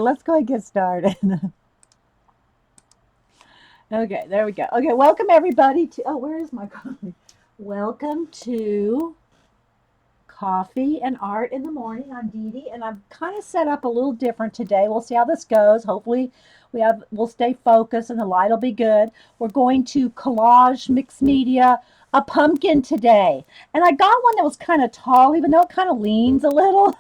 Let's go and get started. Okay, there we go. Okay, welcome everybody to. Oh, where is my coffee? Welcome to Coffee and Art in the Morning. I'm Dede, and I'm kind of set up a little different today. We'll see how this goes. Hopefully, we'll stay focused and the light will be good. We're going to collage mixed media a pumpkin today, and I got one that was kind of tall, even though it kind of leans a little.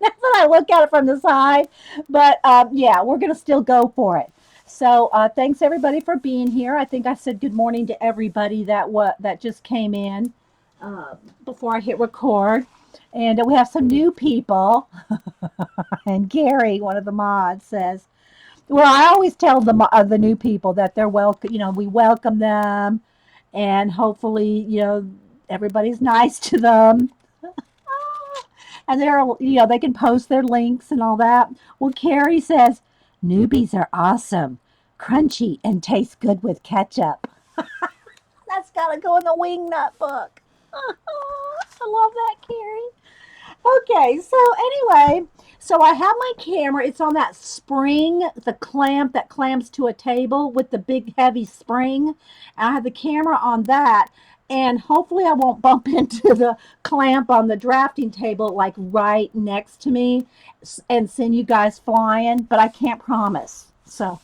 That's when I look at it from the side. But yeah, we're going to still go for it. So thanks everybody for being here. I think I said good morning to everybody that just came in uh, before I hit record. And we have some new people. And Gary, one of the mods, says, "Well, I always tell the new people that they're welcome. We welcome them, and hopefully, everybody's nice to them." And they can post their links and all that. Well, Carrie says, "Newbies are awesome, crunchy, and taste good with ketchup." That's got to go in the wingnut book. I love that, Carrie. Okay, so anyway, so I have my camera. It's on that spring, the clamp that clamps to a table with the big heavy spring. And I have the camera on that, and hopefully I won't bump into the clamp on the drafting table like right next to me and send you guys flying, but I can't promise. So,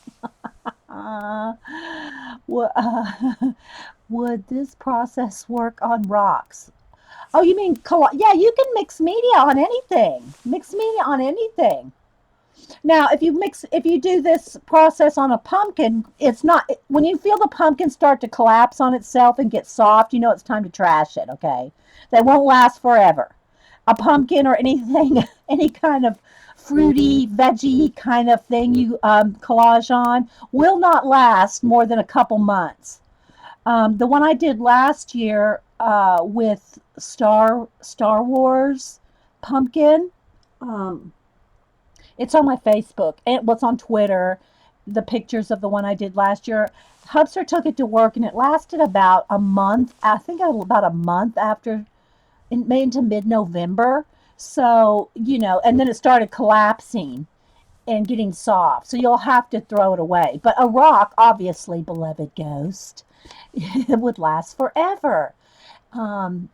uh, would this process work on rocks? Oh, you mean yeah, you can mix media on anything. Mix media on anything. Now, if you do this process on a pumpkin, it's not when you feel the pumpkin start to collapse on itself and get soft, you know it's time to trash it, okay? They won't last forever. A pumpkin or anything, any kind of fruity, veggie kind of thing you collage on will not last more than a couple months. The one I did last year with Star Wars pumpkin. Um, it's on my Facebook and what's on Twitter. The pictures of the one I did last year. Hubster took it to work and it lasted about a month. I think about a month after, May into mid-November. So and then it started collapsing and getting soft. So you'll have to throw it away. But a rock, obviously, beloved ghost, it would last forever. Um,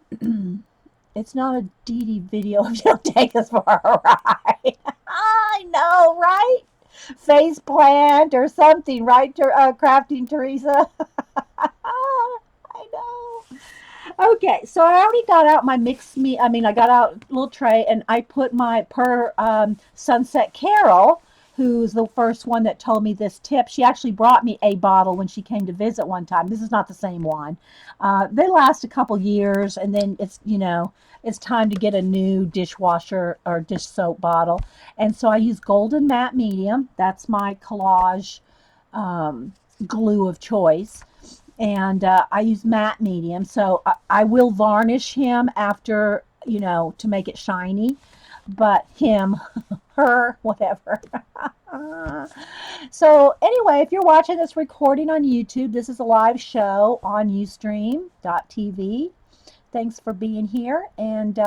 it's not a Dee video if you don't take us for a ride. I know, right? Face plant or something, right? Crafting Teresa. I know. Okay, so I already got out my I got out a little tray and I put my per Sunset Carol, who's the first one that told me this tip. She actually brought me a bottle when she came to visit one time. This is not the same one. They last a couple years, and then it's time to get a new dishwasher or dish soap bottle. And so I use Golden Matte Medium. That's my collage um, glue of choice, and I use matte medium. So I will varnish him after, to make it shiny, but him, her, whatever. So anyway, if you're watching this recording on YouTube, this is a live show on Ustream.tv. Thanks for being here, and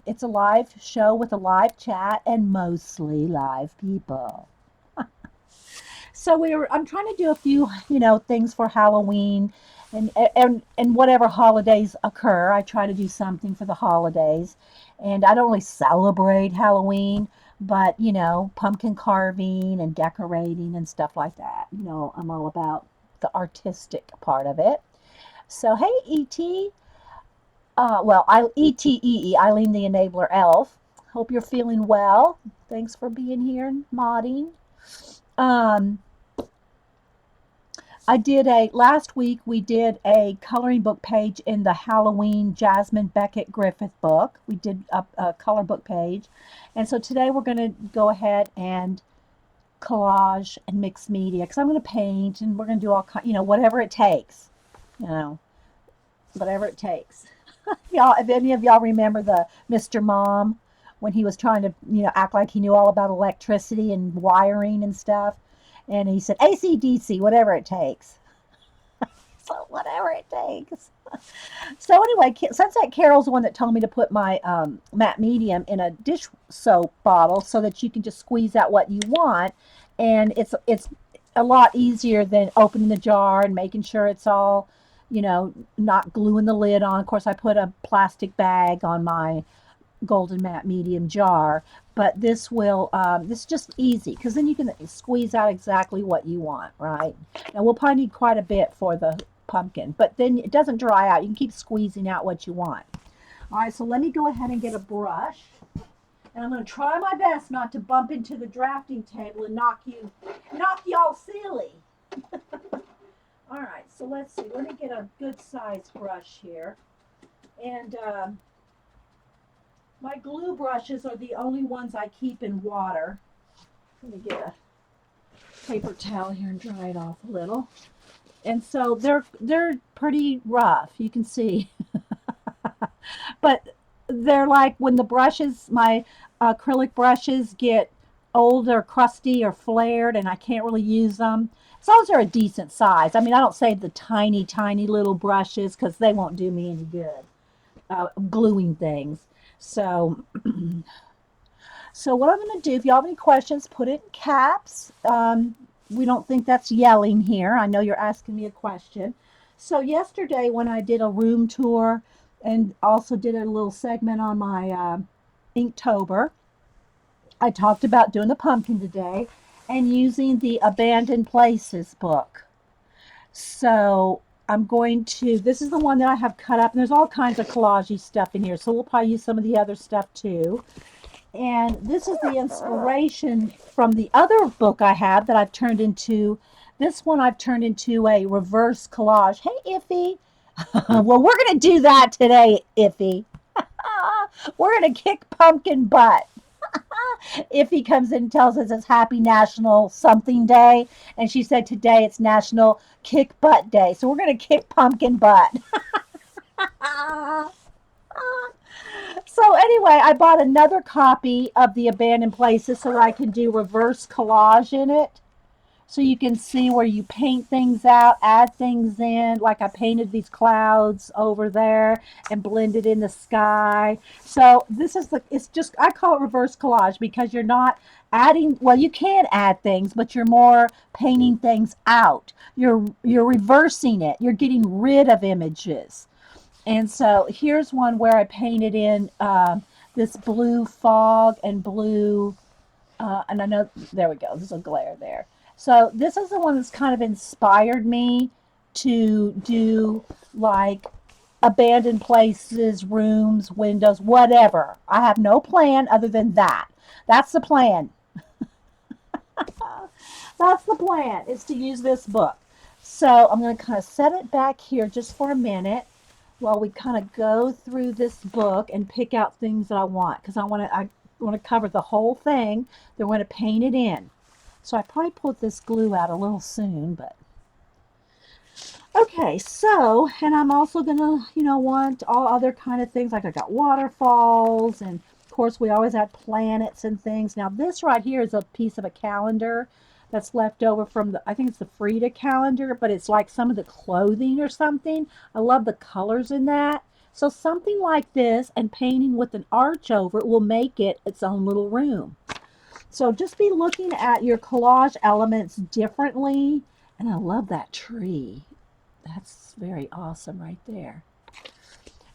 it's a live show with a live chat and mostly live people. So I'm trying to do a few, things for Halloween and whatever holidays occur. I try to do something for the holidays. And I don't really celebrate Halloween, but pumpkin carving and decorating and stuff like that. I'm all about the artistic part of it. So hey, ET. ETEE, Eileen the Enabler Elf. Hope you're feeling well. Thanks for being here and modding. Um, last week we did a coloring book page in the Halloween Jasmine Beckett Griffith book. We did a color book page. And so today we're going to go ahead and collage and mix media because I'm going to paint and we're going to do all whatever it takes. Whatever it takes. Y'all, if any of y'all remember the Mr. Mom when he was trying to, act like he knew all about electricity and wiring and stuff. And he said, AC/DC, whatever it takes. So whatever it takes. So anyway, Sunset Carol's the one that told me to put my matte medium in a dish soap bottle so that you can just squeeze out what you want, and it's a lot easier than opening the jar and making sure it's all, not gluing the lid on. Of course, I put a plastic bag on my golden matte medium jar, but this is just easy because then you can squeeze out exactly what you want, right? Now we'll probably need quite a bit for the pumpkin, but then it doesn't dry out. You can keep squeezing out what you want. All right, so let me go ahead and get a brush, and I'm going to try my best not to bump into the drafting table and knock you all silly. All right, so let's see. Let me get a good size brush here, and my glue brushes are the only ones I keep in water. Let me get a paper towel here and dry it off a little. And so they're pretty rough, you can see. But they're like when the brushes, my acrylic brushes get old or crusty or flared and I can't really use them. As long as they're a decent size. I mean, I don't say the tiny, tiny little brushes because they won't do me any good gluing things. So, so what I'm going to do, if y'all have any questions, put it in caps. We don't think that's yelling here. I know you're asking me a question. So yesterday when I did a room tour and also did a little segment on my Inktober, I talked about doing the pumpkin today and using the Abandoned Places book. So I'm going to, this is the one that I have cut up, and there's all kinds of collage stuff in here, so we'll probably use some of the other stuff too. And this is the inspiration from the other book I have that I've turned into, this one I've turned into a reverse collage. Hey, Iffy. Well, we're going to do that today, Iffy. We're going to kick pumpkin butt. Iffy comes in and tells us it's Happy National Something Day, and she said today it's National Kick Butt Day. So we're going to kick pumpkin butt. So anyway, I bought another copy of the Abandoned Places so that I can do reverse collage in it. So you can see where you paint things out, add things in. Like I painted these clouds over there and blended in the sky. So this is it's just, I call it reverse collage because you're not adding, well, you can add things, but you're more painting things out. You're reversing it. You're getting rid of images. And so here's one where I painted in this blue fog and blue, and I know, there we go, there's a glare there. So this is the one that's kind of inspired me to do like abandoned places, rooms, windows, whatever. I have no plan other than that. That's the plan. That's the plan, is to use this book. So I'm going to kind of set it back here just for a minute while we kind of go through this book and pick out things that I want, because I want to cover the whole thing. Then we're going to paint it in. So I probably pulled this glue out a little soon, but okay. So, and I'm also gonna, want all other kind of things. Like I got waterfalls, and of course we always add planets and things. Now this right here is a piece of a calendar that's left over from I think it's the Frida calendar, but it's like some of the clothing or something. I love the colors in that. So something like this and painting with an arch over it will make it its own little room. So just be looking at your collage elements differently. And I love that tree. That's very awesome right there.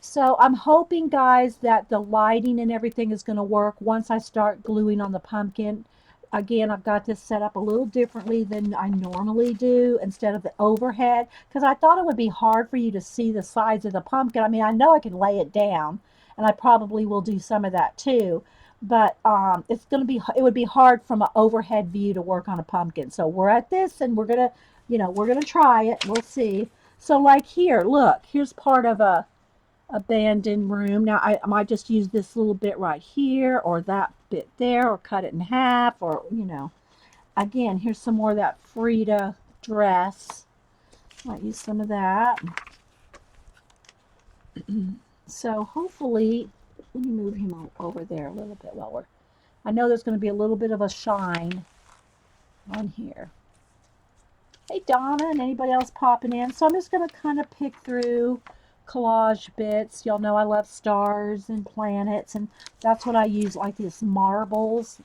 So I'm hoping, guys, that the lighting and everything is going to work once I start gluing on the pumpkin. Again, I've got this set up a little differently than I normally do instead of the overhead, because I thought it would be hard for you to see the sides of the pumpkin. I mean, I know I can lay it down, and I probably will do some of that too. But it would be hard from an overhead view to work on a pumpkin. So we're at this, and we're gonna try it. We'll see. So like here, look, here's part of a abandoned room. Now I might just use this little bit right here, or that bit there, or cut it in half, or again, here's some more of that Frida dress. Might use some of that. So hopefully, let me move him over there a little bit while I know there's going to be a little bit of a shine on here. Hey, Donna, and anybody else popping in. So I'm just going to kind of pick through collage bits. Y'all know I love stars and planets, and that's what I use, like these marbles.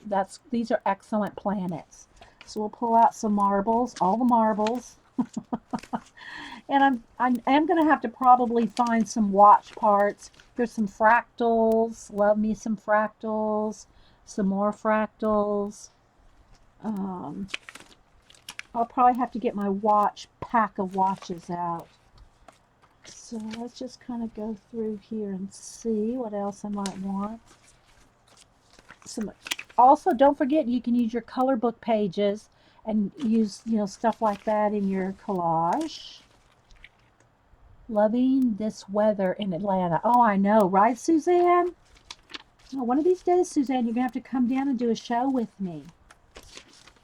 These are excellent planets. So we'll pull out some marbles, all the marbles. And I am going to have to probably find some watch parts. There's some fractals. Love me some fractals. Some more fractals. Um, I'll probably have to get my pack of watches out. So let's just kind of go through here and see what else I might want. Also, don't forget you can use your color book pages and use, stuff like that in your collage. Loving this weather in Atlanta. Oh, I know, right, Suzanne? Oh, one of these days, Suzanne, you're going to have to come down and do a show with me.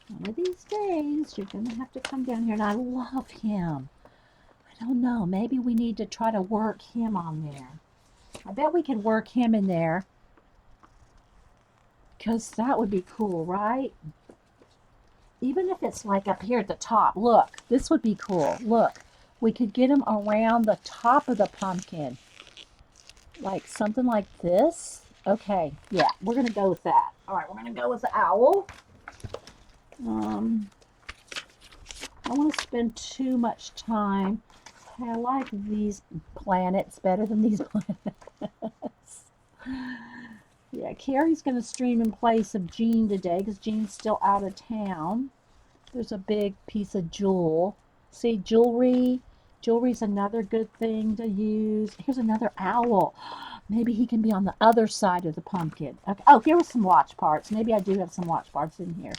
One of these days, you're going to have to come down here, and I love him. I don't know, maybe we need to try to work him on there. I bet we could work him in there, because that would be cool, right? Even if it's like up here at the top. Look, this would be cool. Look, we could get him around the top of the pumpkin. Like something like this. Okay, yeah, we're going to go with that. All right, we're going to go with the owl. I don't want to spend too much time. I like these planets better than these planets. Yeah, Carrie's going to stream in place of Jean today because Jean's still out of town. There's a big piece of jewel. See, jewelry. Jewelry's another good thing to use. Here's another owl. Maybe he can be on the other side of the pumpkin. Okay. Oh, here were some watch parts. Maybe I do have some watch parts in here.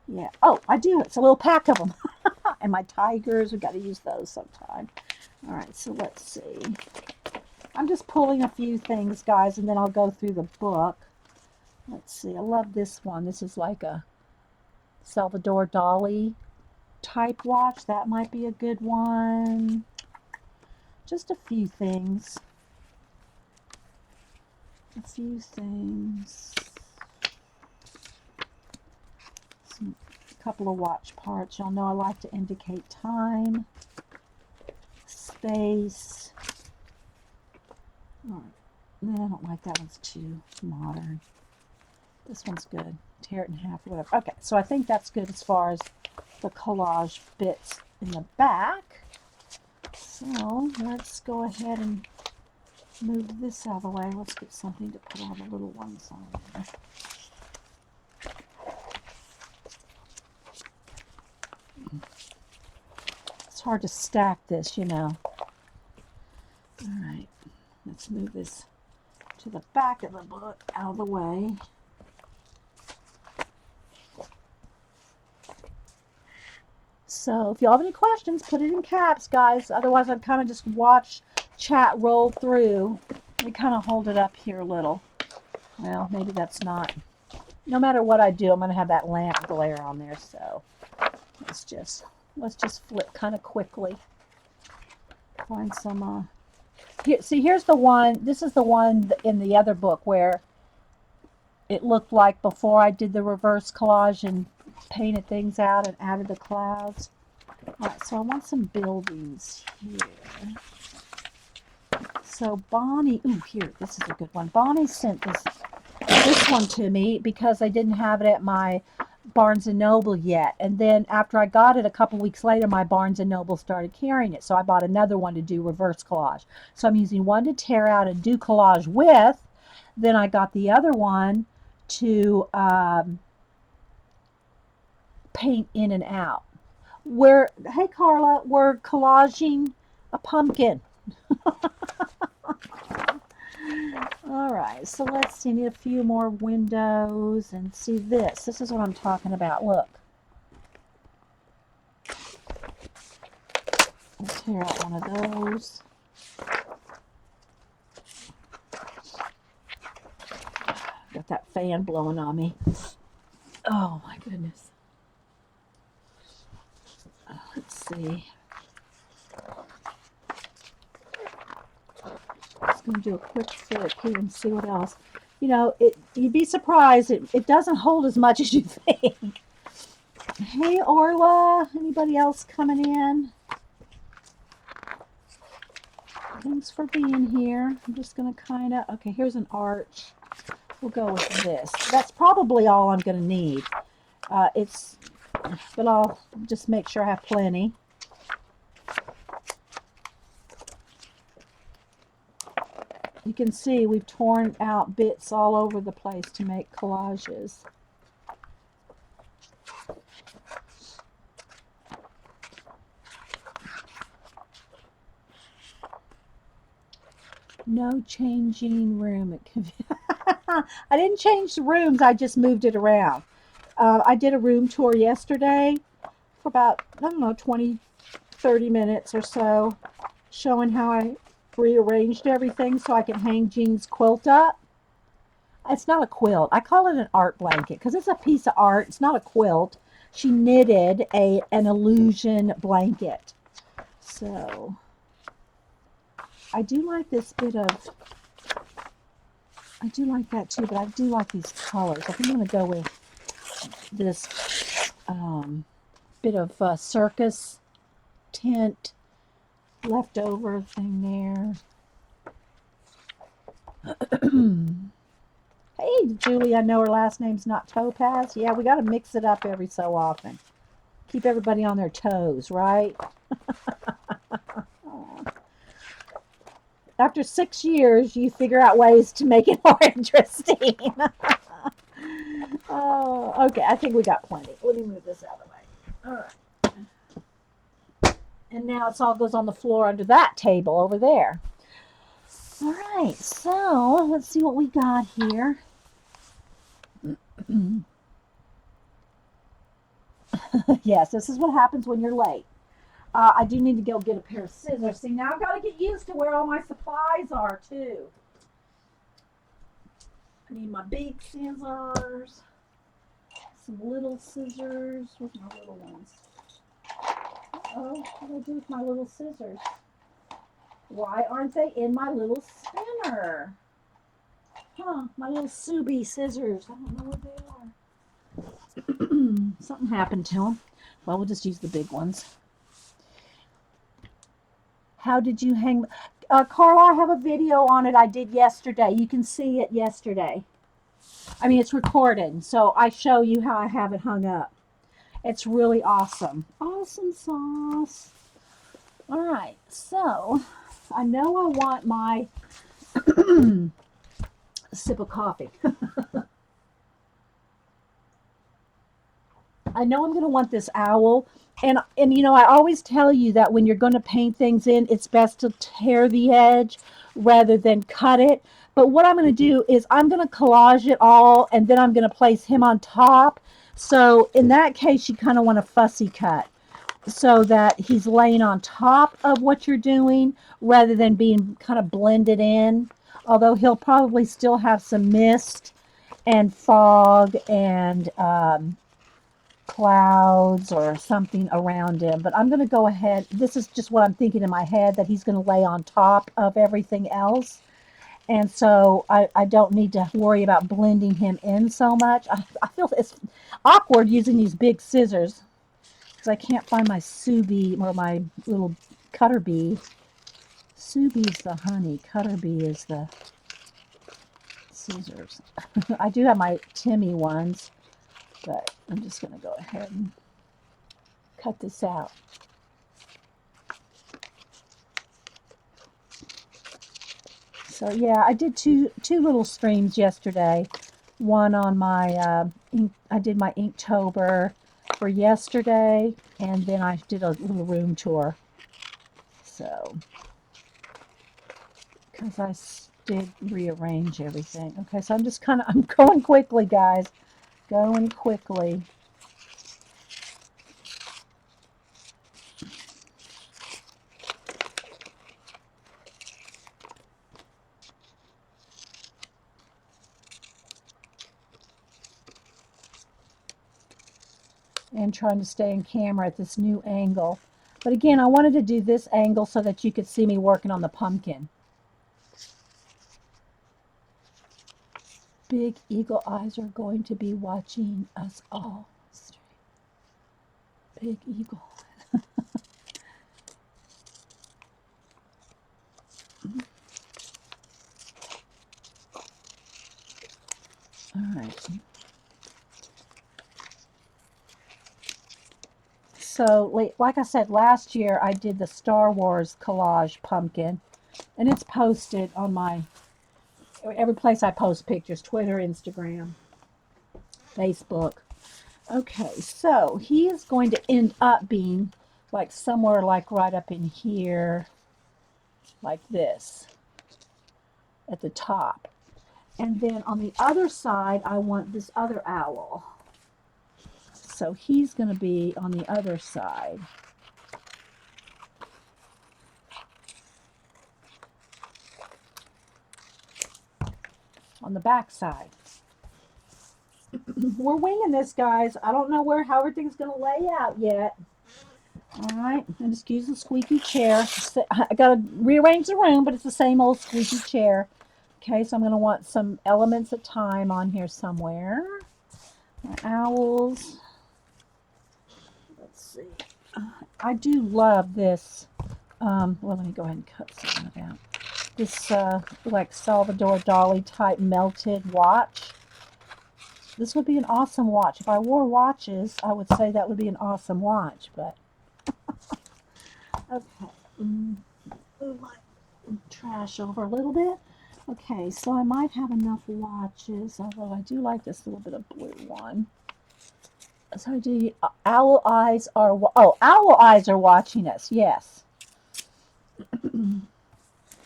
Yeah. Oh, I do. It's a little pack of them. And my tigers, we've got to use those sometime. All right, so let's see. I'm just pulling a few things, guys, and then I'll go through the book. Let's see. I love this one. This is like a Salvador Dali type watch. That might be a good one. Just a few things. A few things. A couple of watch parts. Y'all know I like to indicate time, space. All right. No, I don't like that one's too modern. This one's good. Tear it in half or whatever. Okay, so I think that's good as far as the collage bits in the back. So let's go ahead and move this out of the way. Let's get something to put all the little ones on there. It's hard to stack this, you know. All right, let's move this to the back of the book out of the way. So if y'all have any questions, put it in caps, guys. Otherwise, I'd kind of just watch chat roll through. Let me kind of hold it up here a little. Well, maybe that's not. No matter what I do, I'm going to have that lamp glare on there. So let's just flip kind of quickly. Find some. Here, see, here's the one. This is the one in the other book where it looked like before I did the reverse collage and painted things out and added the clouds. All right, so I want some buildings here. So Bonnie, ooh, here, this is a good one. Bonnie sent this one to me because I didn't have it at my Barnes & Noble yet. And then after I got it a couple weeks later, my Barnes & Noble started carrying it. So I bought another one to do reverse collage. So I'm using one to tear out and do collage with. Then I got the other one to paint in and out. Hey Carla, we're collaging a pumpkin. All right, so let's see, need a few more windows and see this. This is what I'm talking about. Look. Let's tear out one of those. Got that fan blowing on me. Oh my goodness. Let's see. Just going to do a quick flip here and see what else. you know, you'd be surprised. It doesn't hold as much as you think. Hey, Orla. Anybody else coming in? Thanks for being here. I'm just going to kind of, okay, here's an arch. We'll go with this. That's probably all I'm going to need. But I'll just make sure I have plenty. You can see we've torn out bits all over the place to make collages. No changing room. It can be I didn't change the rooms, I just moved it around. I did a room tour yesterday for about, I don't know, 20, 30 minutes or so, showing how I rearranged everything so I can hang Jean's quilt up. It's not a quilt. I call it an art blanket because it's a piece of art. It's not a quilt. She knitted an illusion blanket. So I do like this bit of, I do like that too, but I do like these colors. I think I'm going to go with this bit of circus tint leftover thing there. Hey, Julie, I know her last name's not Topaz. Yeah, we got to mix it up every so often. Keep everybody on their toes, right? After 6 years, you figure out ways to make it more interesting. Oh, okay. I think we got plenty. Let me move this out of the way. All right. And now it all goes on the floor under that table over there. All right. So let's see what we got here. Yes, this is what happens when you're late. I do need to go get a pair of scissors. See, now I've got to get used to where all my supplies are, too. I need my big scissors, some little scissors. Where's my little ones? Oh, what do I do with my little scissors? Why aren't they in my little spinner? Huh, my little Subi scissors. I don't know where they are. Something happened to them. Well, we'll just use the big ones. How did you hang? Carla, I have a video on it I did yesterday. You can see it yesterday. I mean, it's recorded, so I show you how I have it hung up. It's really awesome. Awesome sauce. All right, so I know I want my sip of coffee. I know I'm going to want this owl. And you know, I always tell you that when you're going to paint things in, it's best to tear the edge rather than cut it. But what I'm going to do is I'm going to collage it all, and then I'm going to place him on top. So in that case, you kind of want a fussy cut so that he's laying on top of what you're doing rather than being kind of blended in. Although he'll probably still have some mist and fog and clouds or something around him, but I'm going to go ahead. This is just what I'm thinking in my head, that he's going to lay on top of everything else. And so I don't need to worry about blending him in so much. I feel it's awkward using these big scissors because I can't find my Subi or my little cutter bee. Subi's the honey, cutter bee is the scissors. I do have my Timmy ones, but I'm just going to go ahead and cut this out. So yeah, I did two little streams yesterday. One on my I did my Inktober for yesterday, and then I did a little room tour. So because I did rearrange everything. Okay, so I'm going quickly, guys. Going quickly. And trying to stay in camera at this new angle. But again, I wanted to do this angle so that you could see me working on the pumpkin. Big eagle eyes are going to be watching us all. Big eagle. All right. So, like I said, last year I did the Star Wars collage pumpkin, and it's posted on my every place I post pictures: Twitter, Instagram, Facebook. Okay, so he is going to end up being like somewhere like right up in here, like this, at the top. And then on the other side, I want this other owl. So he's going to be on the other side. On the back side. We're winging this, guys. I don't know how everything's going to lay out yet. All right, and excuse the squeaky chair. I got to rearrange the room, but it's the same old squeaky chair. Okay, so I'm going to want some elements of time on here somewhere. My owls. Let's see. I do love this. Well, let me go ahead and cut some of it out. This like Salvador Dali type melted watch. This would be an awesome watch. If I wore watches, I would say that would be an awesome watch, but okay. Move my trash over a little bit. Okay, so I might have enough watches, although I do like this little bit of blue one. So owl eyes are watching us. Yes.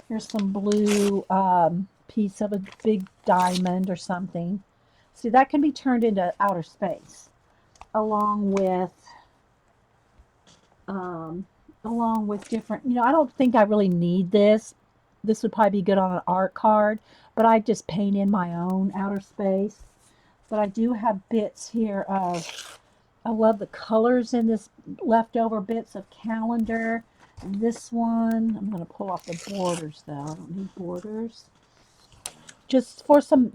Here's some blue piece of a big diamond or something. See, that can be turned into outer space, along with different. I don't think I really need this. This would probably be good on an art card, but I just paint in my own outer space. But I do have bits here of. I love the colors in this leftover bits of calendar. This one, I'm going to pull off the borders though. I don't need borders. Just for some,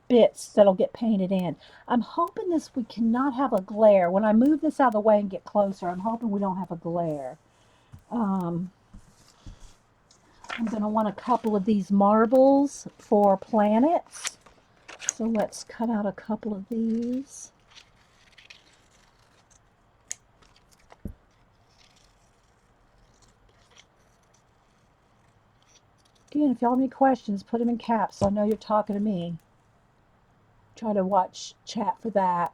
bits that'll get painted in. I'm hoping we cannot have a glare. When I move this out of the way and get closer, I'm hoping we don't have a glare. I'm going to want a couple of these marbles for planets. So let's cut out a couple of these. Again, if y'all have any questions, put them in caps so I know you're talking to me. Try to watch chat for that.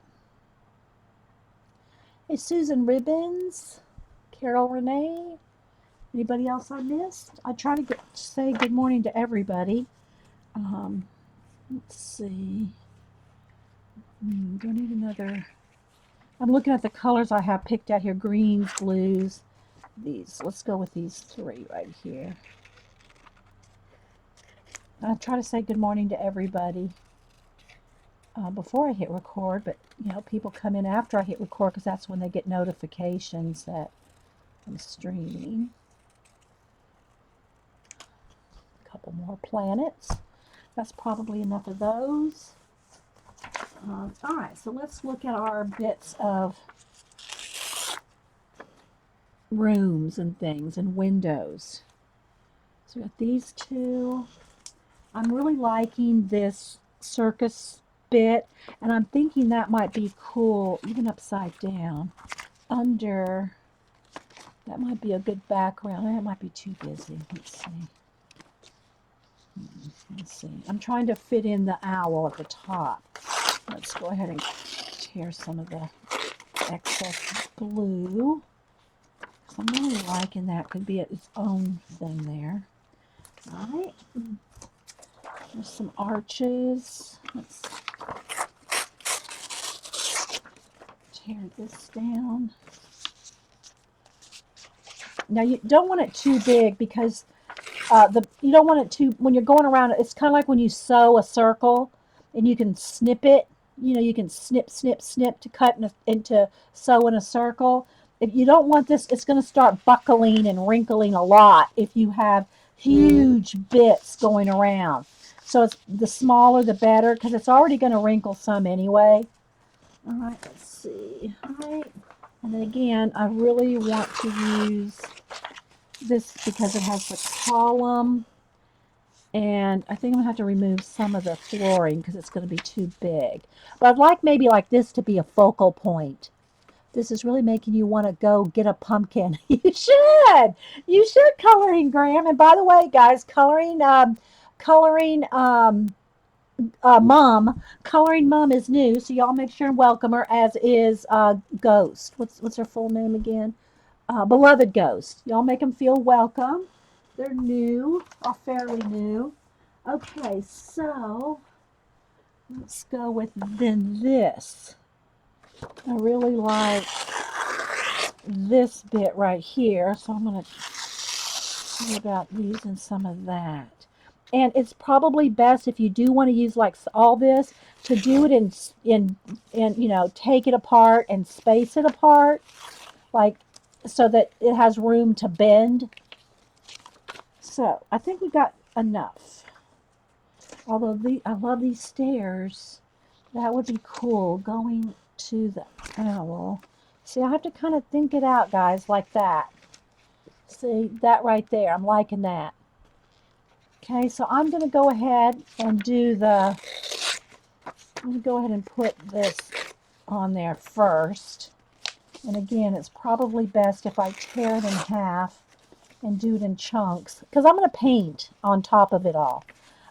Hey, Susan Ribbons, Carol Renee, anybody else I missed? I try to say good morning to everybody. Let's see. Do I need another? I'm looking at the colors I have picked out here: greens, blues. These. Let's go with these three right here. I try to say good morning to everybody before I hit record, but people come in after I hit record because that's when they get notifications that I'm streaming. A couple more planets. That's probably enough of those. All right, so let's look at our bits of rooms and things and windows. So we got these two. I'm really liking this circus bit, and I'm thinking that might be cool even upside down. Under, that might be a good background. That might be too busy. Let's see. I'm trying to fit in the owl at the top. Let's go ahead and tear some of the excess blue. So I'm really liking that. Could be its own thing there. All right. There's some arches. Let's tear this down. Now you don't want it too big because you don't want it too, when you're going around, it's kind of like when you sew a circle and you can snip it. You can snip to cut into sew in a circle. If you don't want this, it's going to start buckling and wrinkling a lot if you have huge bits going around. So it's the smaller the better because it's already going to wrinkle some anyway. All right, let's see. All right. And then again, I really want to use this because it has the column. And I think I'm going to have to remove some of the flooring because it's going to be too big. But I'd like maybe like this to be a focal point. This is really making you want to go get a pumpkin. You should. You should coloring, Graham. And by the way, guys, coloring mom is new, so y'all make sure and welcome her. As is Ghost. What's her full name again? Beloved Ghost. Y'all make them feel welcome. They're new, or fairly new. Okay, so let's go with then this. I really like this bit right here, so I'm going to see about using some of that. And it's probably best if you do want to use like all this to do it in you know, take it apart and space it apart, like so that it has room to bend. So I think we got enough. Although I love these stairs, that would be cool going to the owl. See, I have to kind of think it out, guys, like that. See, that right there, I'm liking that. Okay, so I'm going to go ahead and I'm going to go ahead and put this on there first. And again, it's probably best if I tear it in half and do it in chunks because I'm going to paint on top of it all.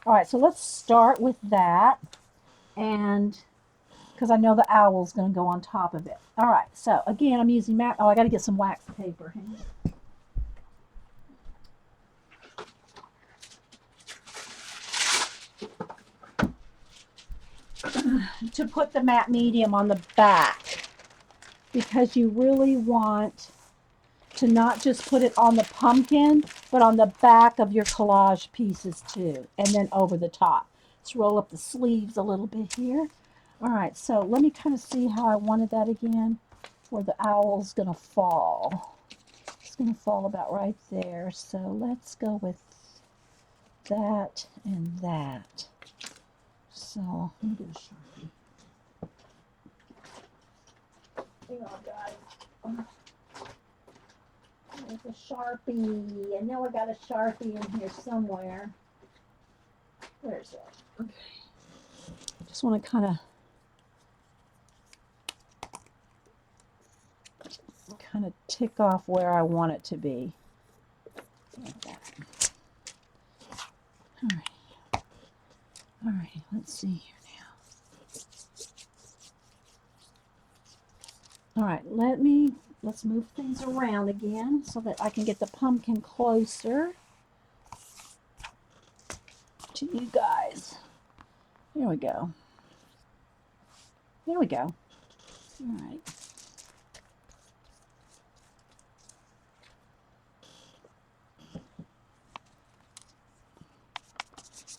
All right, so let's start with that. And because I know the owl's going to go on top of it. All right, so again, I'm using I got to get some wax paper. Hang on. To put the matte medium on the back because you really want to not just put it on the pumpkin, but on the back of your collage pieces too, and then over the top. Let's roll up the sleeves a little bit here. All right, so let me kind of see how I wanted that again, where the owl's going to fall. It's going to fall about right there, so let's go with that and that. So let me get a Sharpie. Hang on, guys. There's a Sharpie. I know I got a Sharpie in here somewhere. Where's it? Okay. Just want to kind of tick off where I want it to be. Like that. All right. All right. Let's see here now. All right. Let's move things around again so that I can get the pumpkin closer to you guys. There we go. There we go. All right.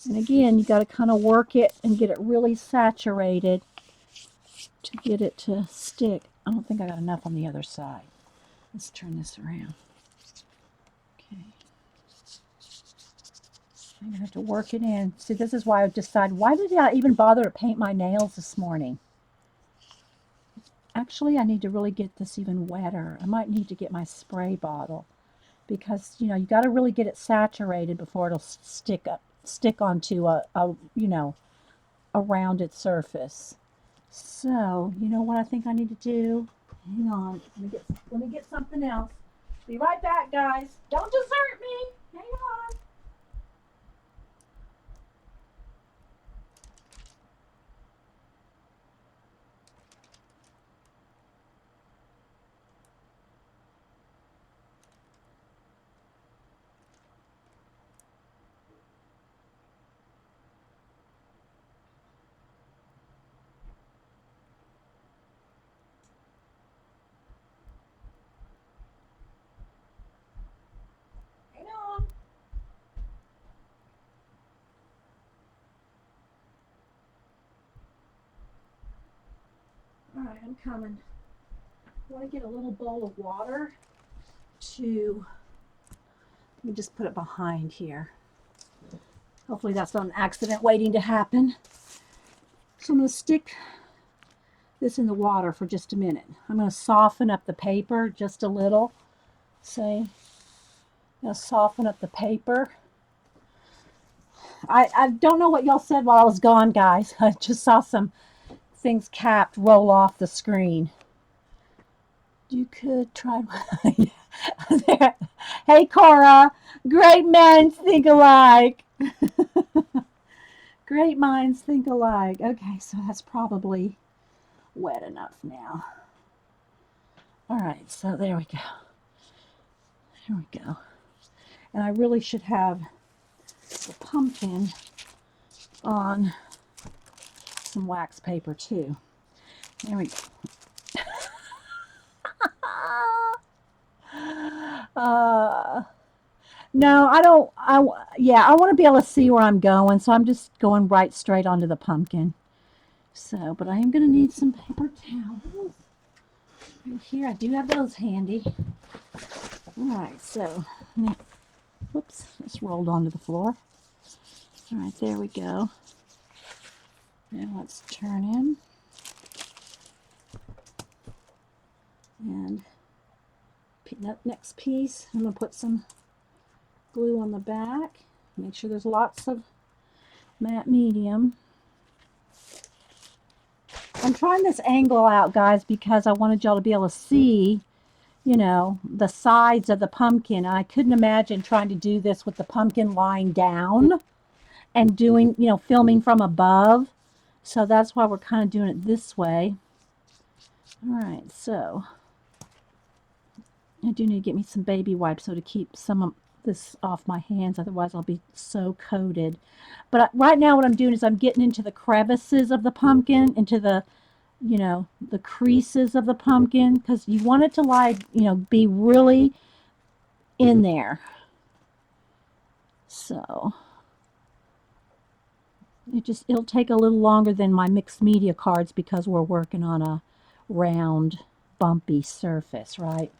And again, you got to kind of work it and get it really saturated to get it to stick. I don't think I got enough on the other side. Let's turn this around. Okay. I'm going to have to work it in. See, this is why I decided, why did I even bother to paint my nails this morning? Actually, I need to really get this even wetter. I might need to get my spray bottle because, you know, you got to really get it saturated before it'll stick onto a a rounded surface. So, you know what I think I need to do? Hang on. Let me get something else. Be right back, guys. Don't desert me. Hang on. Hang on. All right, I'm coming. I want to get a little bowl of water let me just put it behind here. Hopefully that's not an accident waiting to happen. So I'm going to stick this in the water for just a minute. I'm going to soften up the paper just a little. See? I'm going to soften up the paper. I don't know what y'all said while I was gone, guys. I just saw some things capped roll off the screen. You could try. Hey, Cora. Great minds think alike. Great minds think alike. Okay, so that's probably wet enough now. All right, so there we go. There we go. And I really should have the pumpkin on some wax paper too. There we go. No, I don't. Yeah, I want to be able to see where I'm going, so I'm just going right straight onto the pumpkin. So, but I am going to need some paper towels. Right here, I do have those handy. All right, so, whoops, this rolled onto the floor. All right, there we go. Now let's turn in. And that next piece, I'm going to put some glue on the back. Make sure there's lots of matte medium. I'm trying this angle out, guys, because I wanted y'all to be able to see, you know, the sides of the pumpkin. I couldn't imagine trying to do this with the pumpkin lying down and doing, you know, filming from above. So that's why we're kind of doing it this way. All right, so I do need to get me some baby wipes so to keep some of this off my hands. Otherwise, I'll be so coated. But right now what I'm doing is I'm getting into the crevices of the pumpkin, into the, you know, the creases of the pumpkin, because you want it to, like, you know, be really in there. So it'll take a little longer than my mixed media cards because we're working on a round, bumpy surface, right?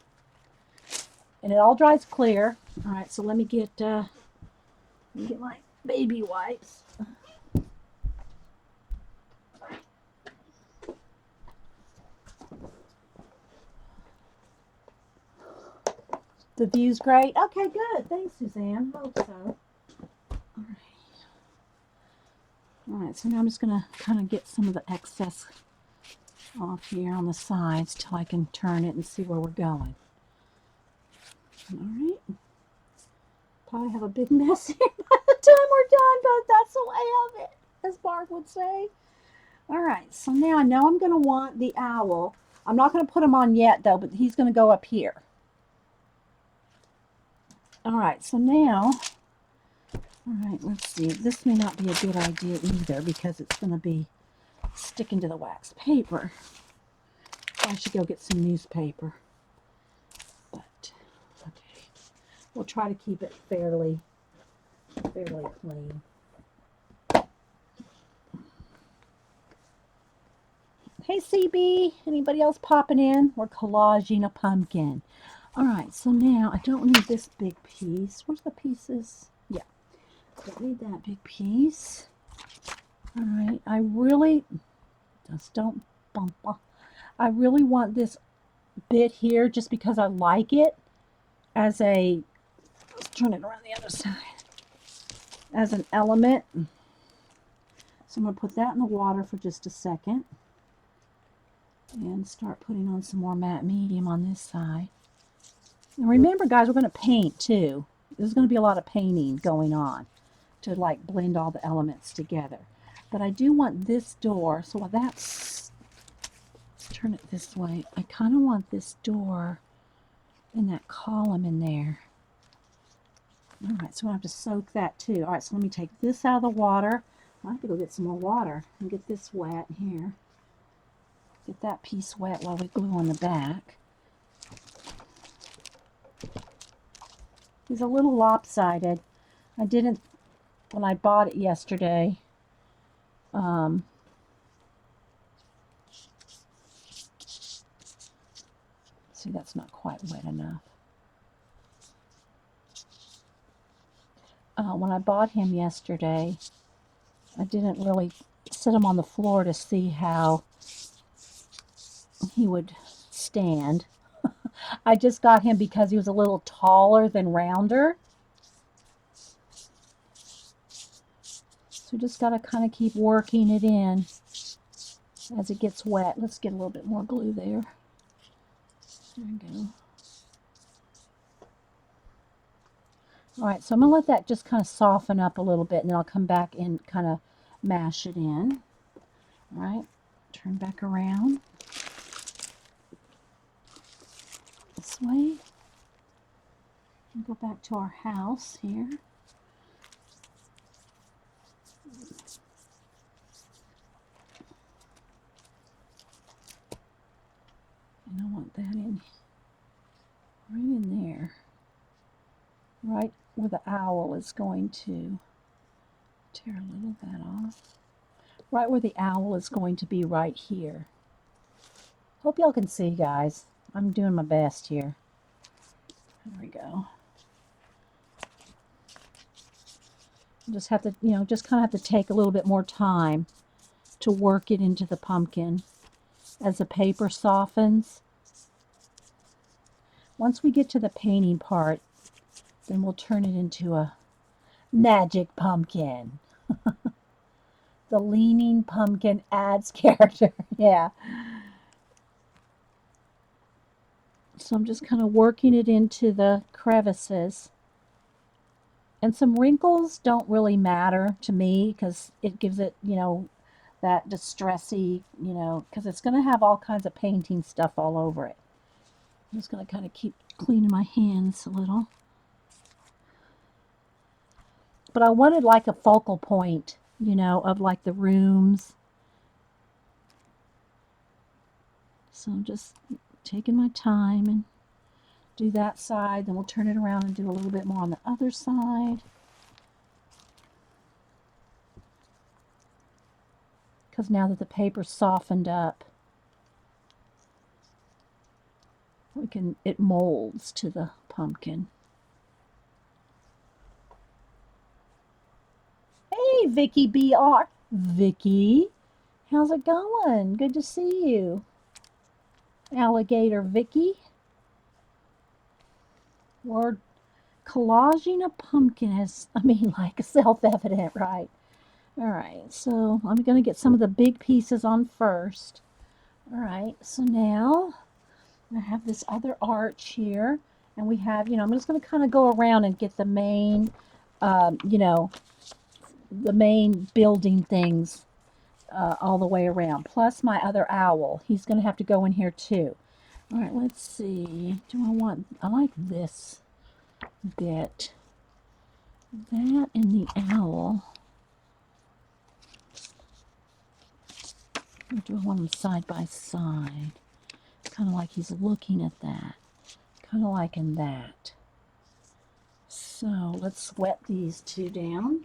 And it all dries clear. All right, so let me get my baby wipes. The view's great. Okay, good. Thanks, Suzanne. Hope so. All right. All right, so now I'm just going to kind of get some of the excess off here on the sides till I can turn it and see where we're going. All right. Probably have a big mess here by the time we're done, but that's the way of it, as Barb would say. All right, so now I know I'm going to want the owl. I'm not going to put him on yet, though, but he's going to go up here. All right, so now, all right, let's see. This may not be a good idea either because it's going to be sticking to the wax paper. I should go get some newspaper. But, okay, we'll try to keep it fairly clean. Hey, CB, anybody else popping in? We're collaging a pumpkin. All right, so now I don't need this big piece. Where's the pieces? Yeah, don't need that big piece. All right, I really, just don't bump off. I really want this bit here just because I like it as a, let's turn it around the other side, as an element. So I'm going to put that in the water for just a second and start putting on some more matte medium on this side. And remember, guys, we're going to paint too. There's going to be a lot of painting going on to, like, blend all the elements together. But I do want this door, so while let's turn it this way. I kind of want this door and that column in there. All right, so I have to soak that too. All right, so let me take this out of the water. I have to go get some more water and get this wet here. Get that piece wet while we glue on the back. He's a little lopsided. I didn't, when I bought it yesterday, see, that's not quite wet enough. when I bought him yesterday, I didn't really sit him on the floor to see how he would stand. I just got him because he was a little taller than rounder. So just got to kind of keep working it in as it gets wet. Let's get a little bit more glue there. There we go. All right, so I'm going to let that just kind of soften up a little bit, and then I'll come back and kind of mash it in. All right, turn back around this way. And go back to our house here. And I want that in right in there, right where the owl is going to tear a little of that off. Right where the owl is going to be right here. Hope y'all can see, guys. I'm doing my best here. There we go. Just have to, just kind of have to take a little bit more time to work it into the pumpkin as the paper softens. Once we get to the painting part, then we'll turn it into a magic pumpkin. The leaning pumpkin adds character. Yeah. So I'm just kind of working it into the crevices. And some wrinkles don't really matter to me because it gives it, that distressy, because it's going to have all kinds of painting stuff all over it. I'm just going to kind of keep cleaning my hands a little. But I wanted like a focal point, of like the rooms. So I'm just taking my time and do that side. Then we'll turn it around and do a little bit more on the other side. Because now that the paper's softened up, it molds to the pumpkin. Hey, Vicky BR. Vicky, how's it going? Good to see you. Alligator Vicky. We're collaging a pumpkin is, like self-evident, right? All right, so I'm going to get some of the big pieces on first. All right, so now I have this other arch here, and we have, I'm just going to kind of go around and get the main, the main building things all the way around, plus my other owl. He's going to have to go in here too. All right, let's see. I like this bit. That and the owl. Or do I want them side by side? Kind of like he's looking at that. Kind of like in that. So let's wet these two down.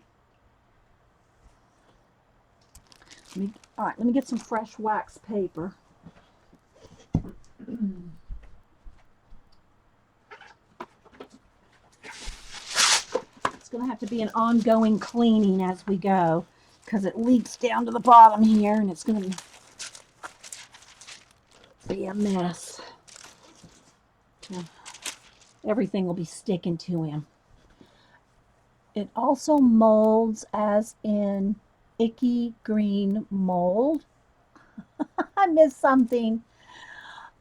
All right, let me get some fresh wax paper. It's going to have to be an ongoing cleaning as we go because it leaks down to the bottom here and it's going to be a mess. Everything will be sticking to him. It also molds as in icky green mold. I missed something.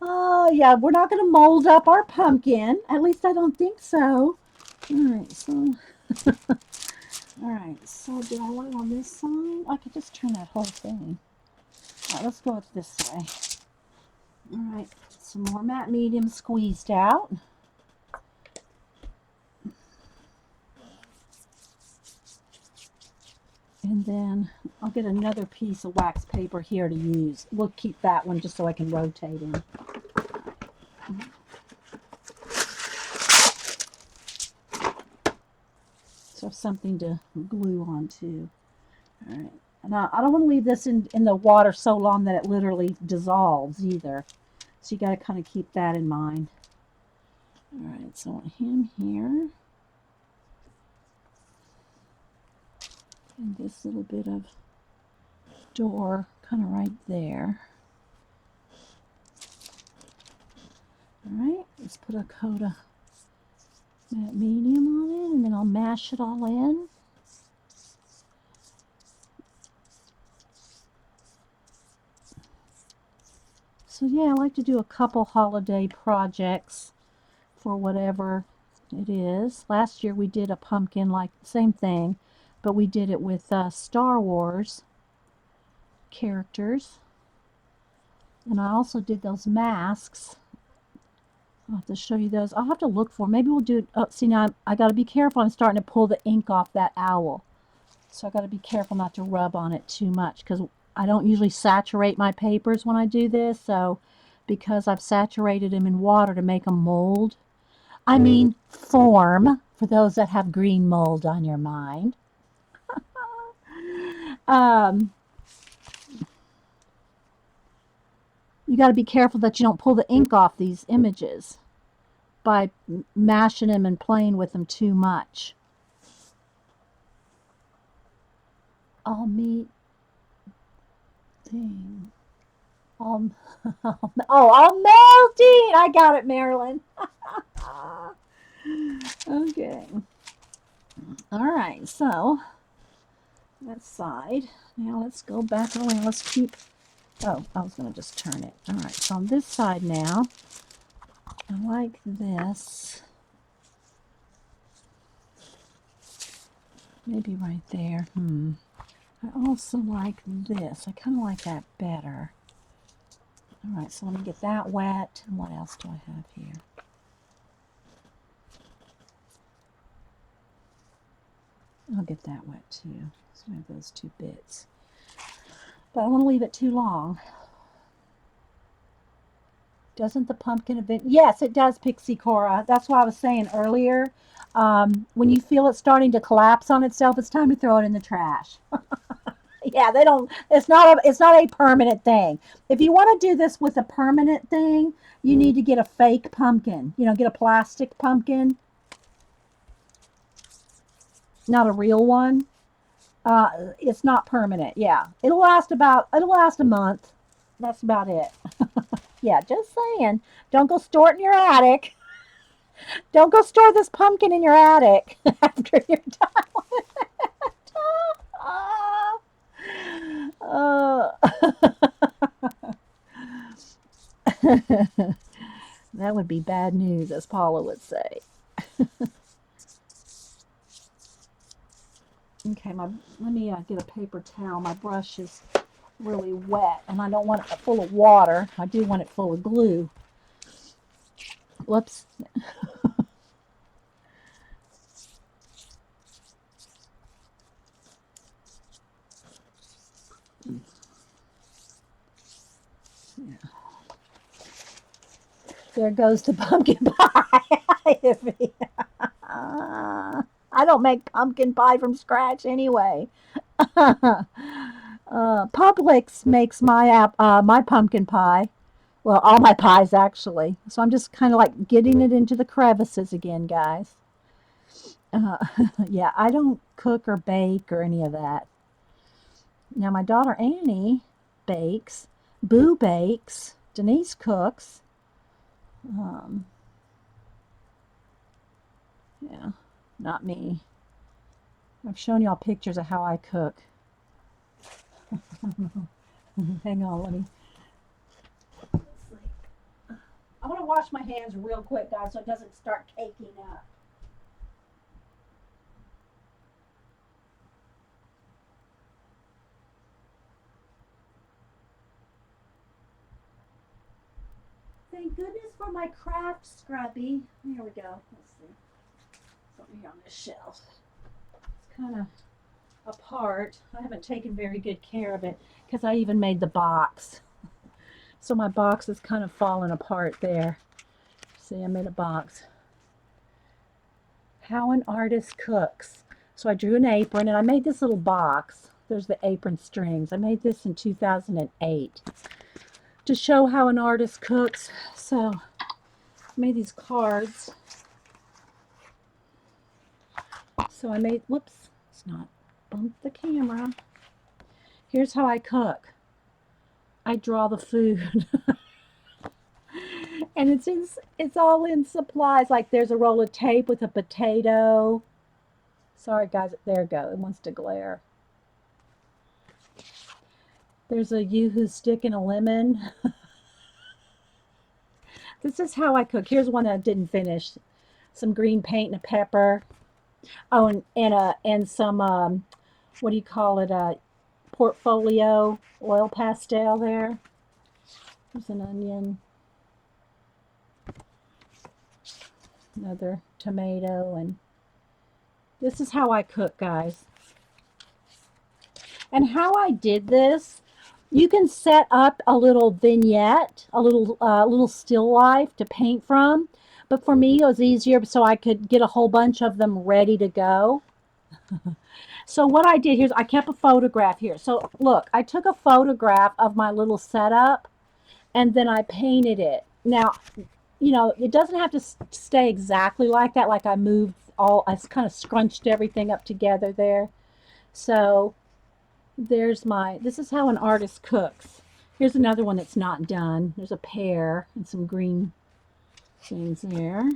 Oh, yeah, we're not going to mold up our pumpkin. At least I don't think so. All right, so... All right, so do I want it on this side? I could just turn that whole thing. All right, let's go with this way. All right, some more matte medium squeezed out. And then I'll get another piece of wax paper here to use. We'll keep that one just so I can rotate him. So something to glue onto. All right. And I don't want to leave this in the water so long that it literally dissolves either. So you got to kind of keep that in mind. All right, so I want him here. And this little bit of door kind of right there. Alright, let's put a coat of matte medium on it, and then I'll mash it all in. So yeah, I like to do a couple holiday projects for whatever it is. Last year we did a pumpkin, like same thing, but we did it with Star Wars characters. And I also did those masks. I'll have to show you those. I'll have to look for. Maybe we'll do it. Oh, see, now I got to be careful. I'm starting to pull the ink off that owl. So I got to be careful not to rub on it too much, because I don't usually saturate my papers when I do this. So because I've saturated them in water to make them mold, I mean form, for those that have green mold on your mind. You got to be careful that you don't pull the ink off these images by mashing them and playing with them too much. I'll meet thing. Oh, I'm melting. I got it, Marilyn. Okay. All right, so that side. Now let's go back around. Let's keep. Oh, I was going to just turn it. All right, so on this side now, I like this. Maybe right there. I also like this. I kind of like that better. All right, so let me get that wet. And what else do I have here? I'll get that wet too. So I have those two bits. But I don't want to leave it too long. Doesn't the pumpkin event? Yes, it does, Pixie Cora. That's what I was saying earlier. When you feel it starting to collapse on itself, it's time to throw it in the trash. Yeah, they don't. It's not a permanent thing. If you want to do this with a permanent thing, you need to get a fake pumpkin. You know, get a plastic pumpkin, not a real one. It's not permanent. Yeah, it'll last a month. That's about it. Yeah, just saying. Don't go store it in your attic. Don't go store this pumpkin in your attic after you're done with it. Uh, that would be bad news, as Paula would say. Okay, let me get a paper towel. My brush is really wet, and I don't want it full of water. I do want it full of glue. Whoops. Yeah. There goes the pumpkin pie. I don't make pumpkin pie from scratch anyway. Publix makes my pumpkin pie. Well, all my pies actually. So I'm just kind of like getting it into the crevices again, guys. Uh, yeah, I don't cook or bake or any of that. Now my daughter Annie bakes. Boo bakes. Denise cooks. Um, yeah, not me. I've shown y'all pictures of how I cook. Hang on, let me. I want to wash my hands real quick, guys, so it doesn't start caking up. Thank goodness for my craft scrubby. Here we go. Let's see. Something here on this shelf. It's kind of apart. I haven't taken very good care of it because I even made the box. So my box is kind of falling apart there. See, I made a box. How an artist cooks. So I drew an apron and I made this little box. There's the apron strings. I made this in 2008 to show how an artist cooks. So I made these cards. So I made, whoops, it's not bump the camera. Here's how I cook. I draw the food. And it's all in supplies. Like there's a roll of tape with a potato. Sorry guys, there it goes. It wants to glare. There's a yoo-hoo stick and a lemon. This is how I cook. Here's one that I didn't finish. Some green paint and a pepper. Oh, and some what do you call it? Portfolio oil pastel there. There's an onion. Another tomato, and this is how I cook, guys. And how I did this, you can set up a little vignette, a little still life to paint from. But for me, it was easier so I could get a whole bunch of them ready to go. So what I did here is I kept a photograph here. So look, I took a photograph of my little setup and then I painted it. Now, you know, it doesn't have to stay exactly like that. Like I kind of scrunched everything up together there. So this is how an artist cooks. Here's another one that's not done. There's a pear and some green things there.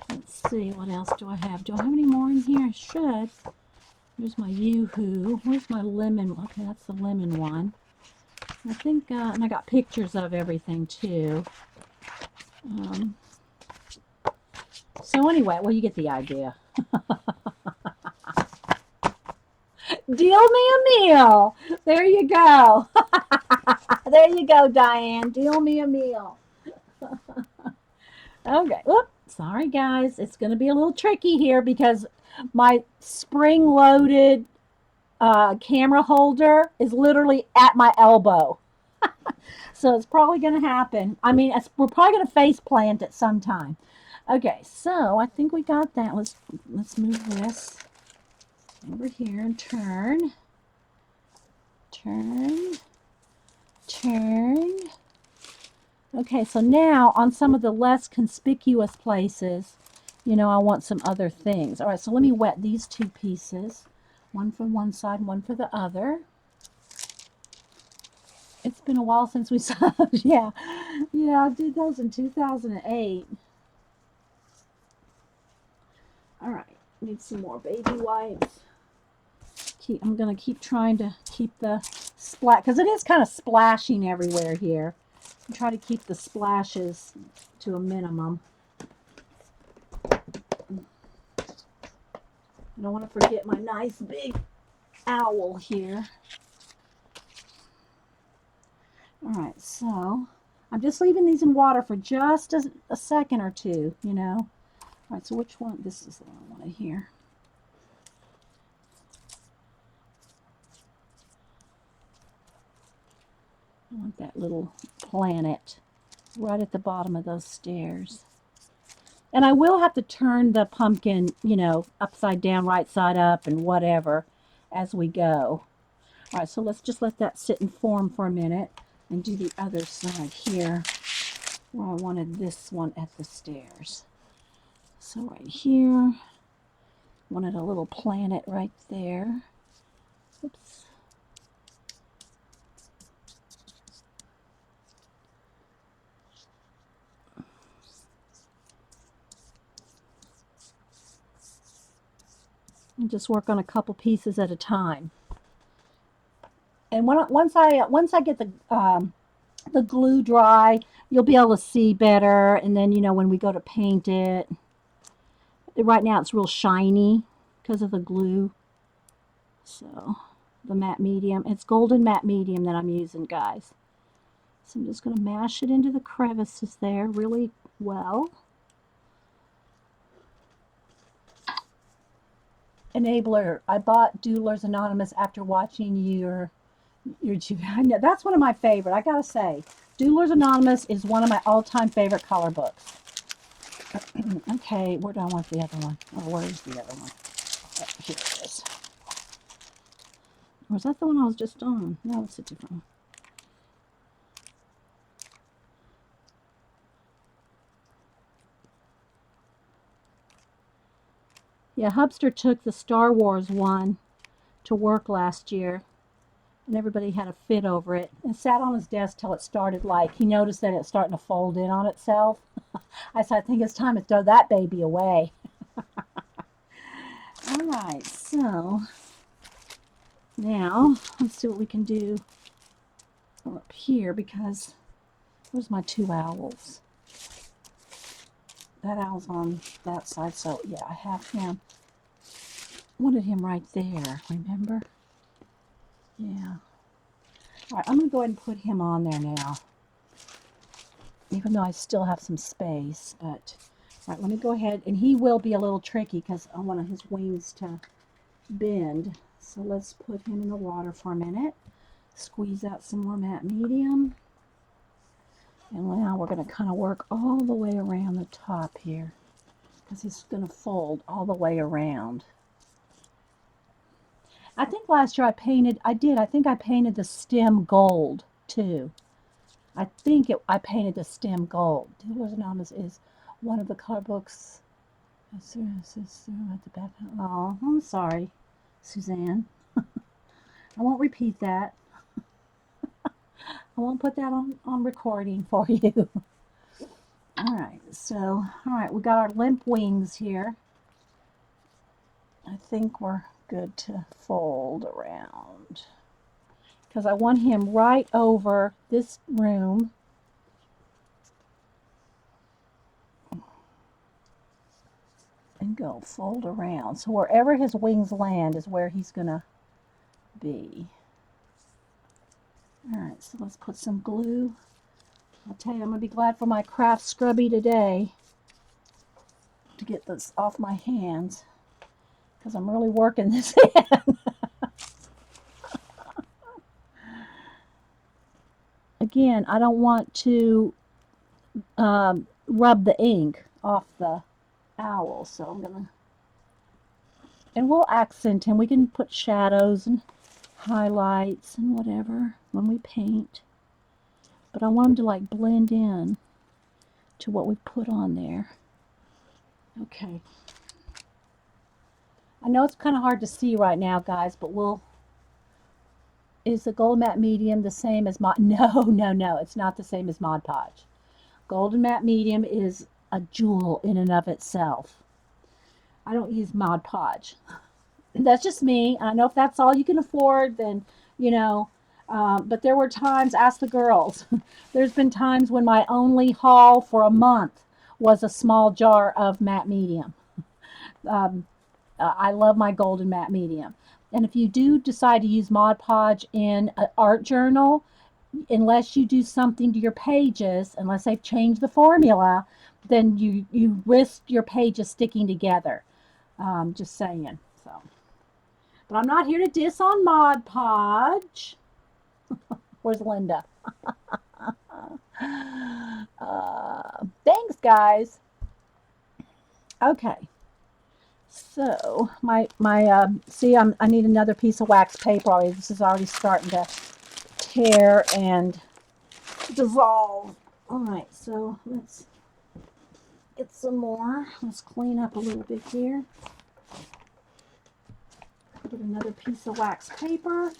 Let's see, what else do I have? Do I have any more in here? I should. There's my yoo-hoo. Where's my lemon? Okay, that's the lemon one. I think, and I got pictures of everything too. So anyway, well, you get the idea. Deal me a meal. There you go. There you go, Diane. Deal me a meal. Okay. Whoop. Sorry, guys. It's going to be a little tricky here because my spring-loaded camera holder is literally at my elbow. So it's probably going to happen. I mean, we're probably going to face plant at some time. Okay, so I think we got that. Let's move this over here and turn. Okay, so now on some of the less conspicuous places, you know, I want some other things. All right, so let me wet these two pieces. One for one side, one for the other. It's been a while since we saw those. Yeah, I did those in 2008. All right, need some more baby wipes. I'm going to keep trying to keep the splat, because it is kind of splashing everywhere here. Try to keep the splashes to a minimum. I don't want to forget my nice big owl here. Alright, so I'm just leaving these in water for just a second or two, you know. Alright, so which one? This is the one I want here. I want that little planet right at the bottom of those stairs. And I will have to turn the pumpkin, you know, upside down, right side up, and whatever as we go. All right, so let's just let that sit and form for a minute and do the other side here where I wanted this one at the stairs. So right here, wanted a little planet right there. Oops. And just work on a couple pieces at a time. And once I get the glue dry, you'll be able to see better. And then, you know, when we go to paint it, right now it's real shiny because of the glue. So the matte medium, it's golden matte medium that I'm using, guys. So I'm just going to mash it into the crevices there really well. Enabler. I bought Doodlers Anonymous after watching your I know, that's one of my favorite. I gotta say, Doodlers Anonymous is one of my all-time favorite color books. Okay, where do I want the other one? Oh, where is the other one? Oh, here it is. Or was that the one I was just on? No, it's a different one. Yeah, Hubster took the Star Wars one to work last year, and everybody had a fit over it, and sat on his desk till it started, like, he noticed that it's starting to fold in on itself. I said, I think it's time to throw that baby away. All right, so now let's see what we can do up here, because where's my two owls? That owl's on that side, so yeah, I have him. I wanted him right there, remember? Yeah. All right, I'm going to go ahead and put him on there now, even though I still have some space. But all right, let me go ahead, and he will be a little tricky because I want his wings to bend. So let's put him in the water for a minute, squeeze out some more matte medium, and now we're going to kind of work all the way around the top here, because he's going to fold all the way around. I think last year I painted the stem gold too. I painted the stem gold. Dede Willingham is one of the color books. At the back. Oh, I'm sorry, Suzanne. I won't repeat that. I won't put that on recording for you. Alright, so, we got our limp wings here. I think we're good to fold around, because I want him right over this room. And go fold around. So wherever his wings land is where he's going to be. Alright, so let's put some glue. I'll tell you, I'm going to be glad for my craft scrubby today to get this off my hands, because I'm really working this in. Again, I don't want to rub the ink off the owl, so I'm going to, and we'll accent him. We can put shadows and highlights and whatever when we paint, but I want them to like blend in to what we put on there. Okay, I know it's kind of hard to see right now, guys, but is the gold matte medium the same as Mod? No, it's not the same as Mod Podge. Golden matte medium is a jewel in and of itself. I don't use Mod Podge. That's just me. I know if that's all you can afford, then, but there were times, ask the girls, there's been times when my only haul for a month was a small jar of matte medium. I love my golden matte medium. And if you do decide to use Mod Podge in an art journal, unless you do something to your pages, unless they've changed the formula, then you risk your pages sticking together. Just saying. So, but I'm not here to diss on Mod Podge. Where's Linda? Thanks, guys. Okay. So see, I need another piece of wax paper already. This is already starting to tear and dissolve. All right, so let's get some more. Let's clean up a little bit here. Get another piece of wax paper.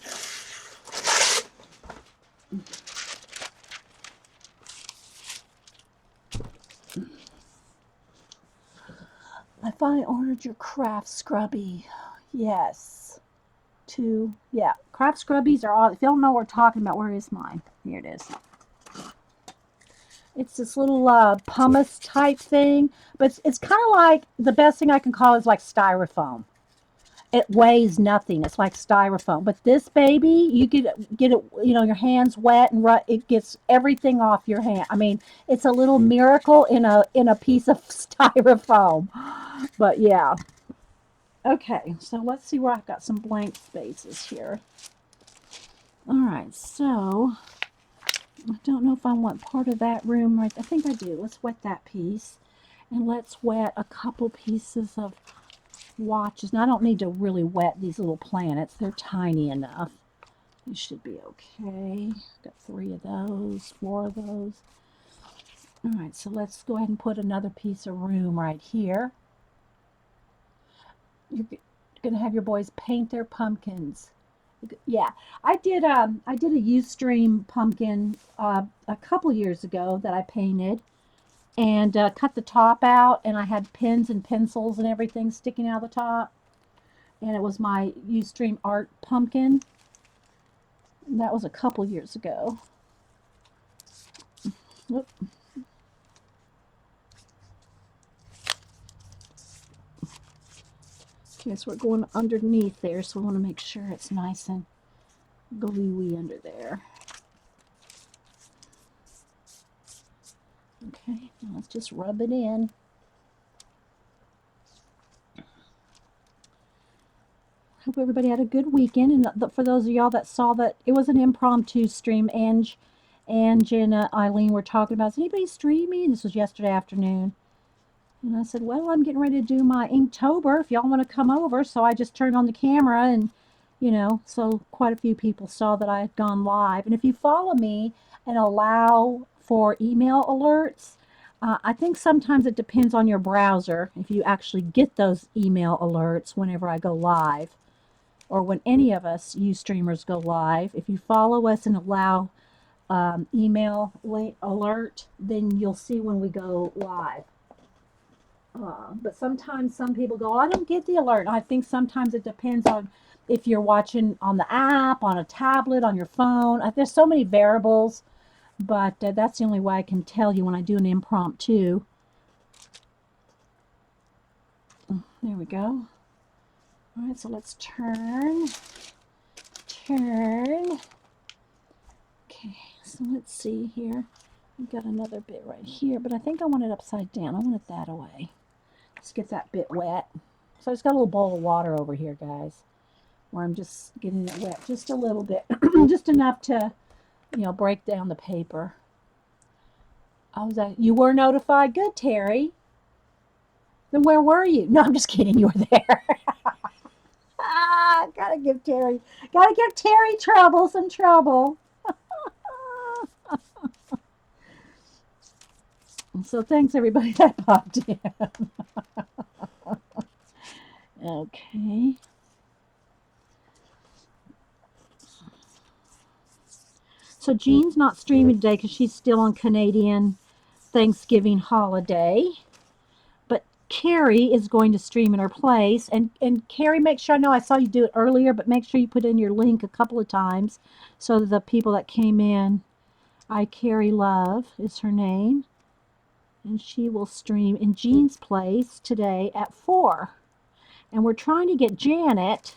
I finally ordered your craft scrubby. Yes. Craft scrubbies are all, if you don't know what we're talking about, where is mine? Here it is. It's this little pumice type thing, but it's kind of like, the best thing I can call is like styrofoam. It weighs nothing. It's like styrofoam. But this baby, you get it, your hands wet and it gets everything off your hand. I mean, it's a little miracle in a piece of styrofoam. But yeah. Okay, so let's see where I've got some blank spaces here. All right, so I don't know if I want part of that room right. I think I do. Let's wet that piece, and let's wet a couple pieces of watches. Now I don't need to really wet these little planets. They're tiny enough. These should be okay. Got 3 of those, 4 of those. All right, so let's go ahead and put another piece of room right here. Gonna have your boys paint their pumpkins. Yeah, I did a Ustream pumpkin a couple years ago that I painted and cut the top out, and I had pens and pencils and everything sticking out of the top, and it was my Ustream art pumpkin. And that was a couple years ago. Whoop. Okay, so we're going underneath there, so we want to make sure it's nice and gluey under there. Okay, now let's just rub it in. Hope everybody had a good weekend. And for those of y'all that saw that, it was an impromptu stream. Ange and Eileen were talking about, is anybody streaming? This was yesterday afternoon. And I said, well, I'm getting ready to do my Inktober if y'all want to come over. So I just turned on the camera and, so quite a few people saw that I had gone live. And if you follow me and allow for email alerts, I think sometimes it depends on your browser if you actually get those email alerts whenever I go live, or when any of us Ustreamers go live. If you follow us and allow email alert, then you'll see when we go live. But sometimes some people go, I don't get the alert. I think sometimes it depends on if you're watching on the app, on a tablet, on your phone. There's so many variables, but that's the only way I can tell you when I do an impromptu. There we go. All right, so let's turn. Okay, so let's see here. I've got another bit right here, but I think I want it upside down. I want it that way. Let's get that bit wet. So I just got a little bowl of water over here, guys, where I'm just getting it wet just a little bit, just enough to, break down the paper. You were notified? Good, Terry. Then where were you? No, I'm just kidding. You were there. Gotta give Terry some trouble. So thanks everybody that popped in. Okay. So Jean's not streaming today because she's still on Canadian Thanksgiving holiday. But Carrie is going to stream in her place. And Carrie, make sure, I know I saw you do it earlier, but make sure you put in your link a couple of times so that the people that came in, Carrie Love is her name. And she will stream in Jean's place today at 4. And we're trying to get Janet,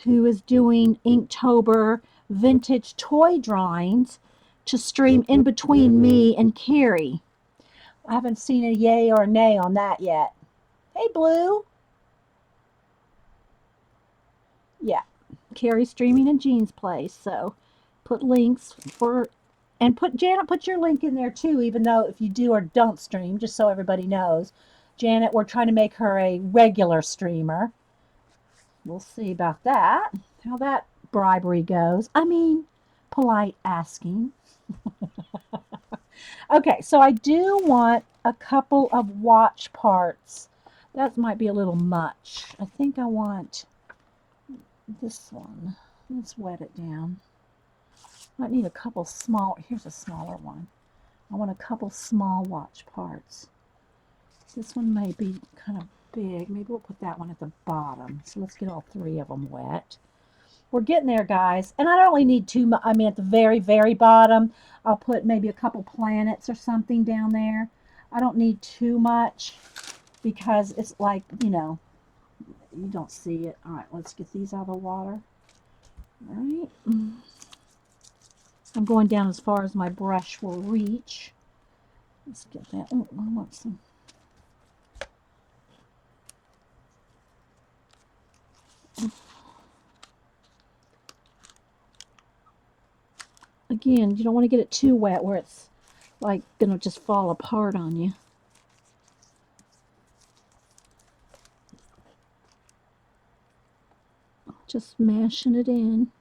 who is doing Inktober vintage toy drawings, to stream in between me and Carrie. I haven't seen a yay or a nay on that yet. Hey, Blue. Yeah, Carrie's streaming in Jean's place. So put links for... And Janet, put your link in there too, even though if you do or don't stream, just so everybody knows. Janet, we're trying to make her a regular streamer. We'll see about that, how that bribery goes. I mean, polite asking. Okay, so I do want a couple of watch parts. That might be a little much. I think I want this one. Let's wet it down. Might need a couple small, here's a smaller one. I want a couple small watch parts. This one may be kind of big. Maybe we'll put that one at the bottom. So let's get all 3 of them wet. We're getting there, guys. And I don't really need too much. I mean, at the very, very bottom, I'll put maybe a couple planets or something down there. I don't need too much because it's like, you don't see it. All right, let's get these out of the water. All right. I'm going down as far as my brush will reach. Let's get that. Oh, I want some. Again, you don't want to get it too wet where it's like going to just fall apart on you. Just mashing it in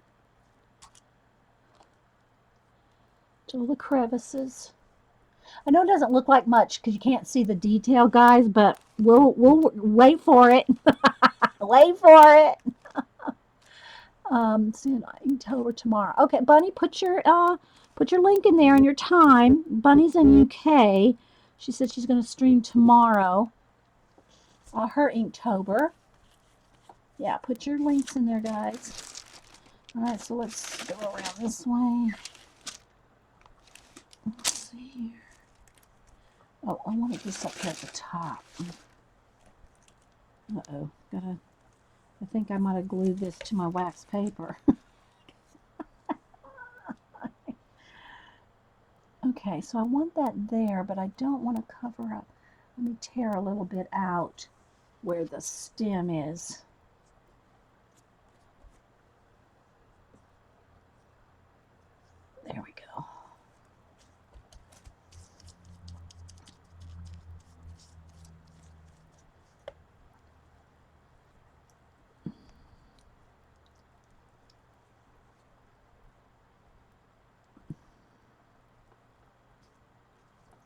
to all the crevices. I know it doesn't look like much because you can't see the detail, guys, but we'll wait for it. Wait for it. Soon October tomorrow. Okay, Bunny, put your link in there and your time. Bunny's in UK. She said she's going to stream tomorrow. Her Inktober. Yeah, put your links in there, guys. All right, so let's go around this way. Let's see here. Oh, I wanted this up here at the top. Uh-oh, I think I might have glued this to my wax paper. Okay, so I want that there, but I don't want to cover up. Let me tear a little bit out where the stem is. There we go.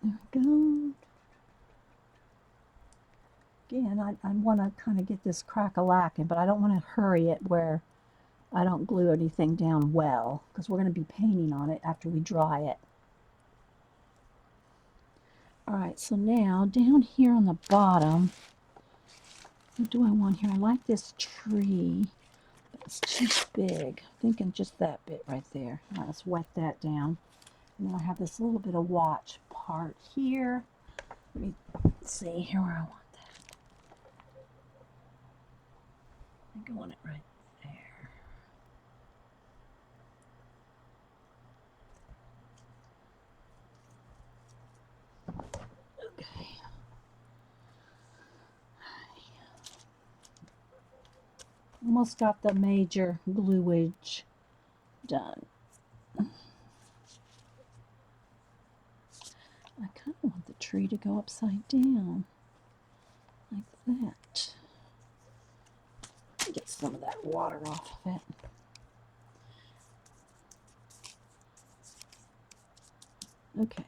There we go. Again, I want to kind of get this crack-a-lacking, but I don't want to hurry it where I don't glue anything down well, because we're going to be painting on it after we dry it. Alright, so now down here on the bottom, what do I want here? I like this tree, but it's too big. I'm thinking just that bit right there. Alright, let's wet that down. And then I have this little bit of watch part here. Let me see here where I want that. I think I want it right there. Okay. Almost got the major gluage done. I kind of want the tree to go upside down, like that. Get some of that water off of it. Okay.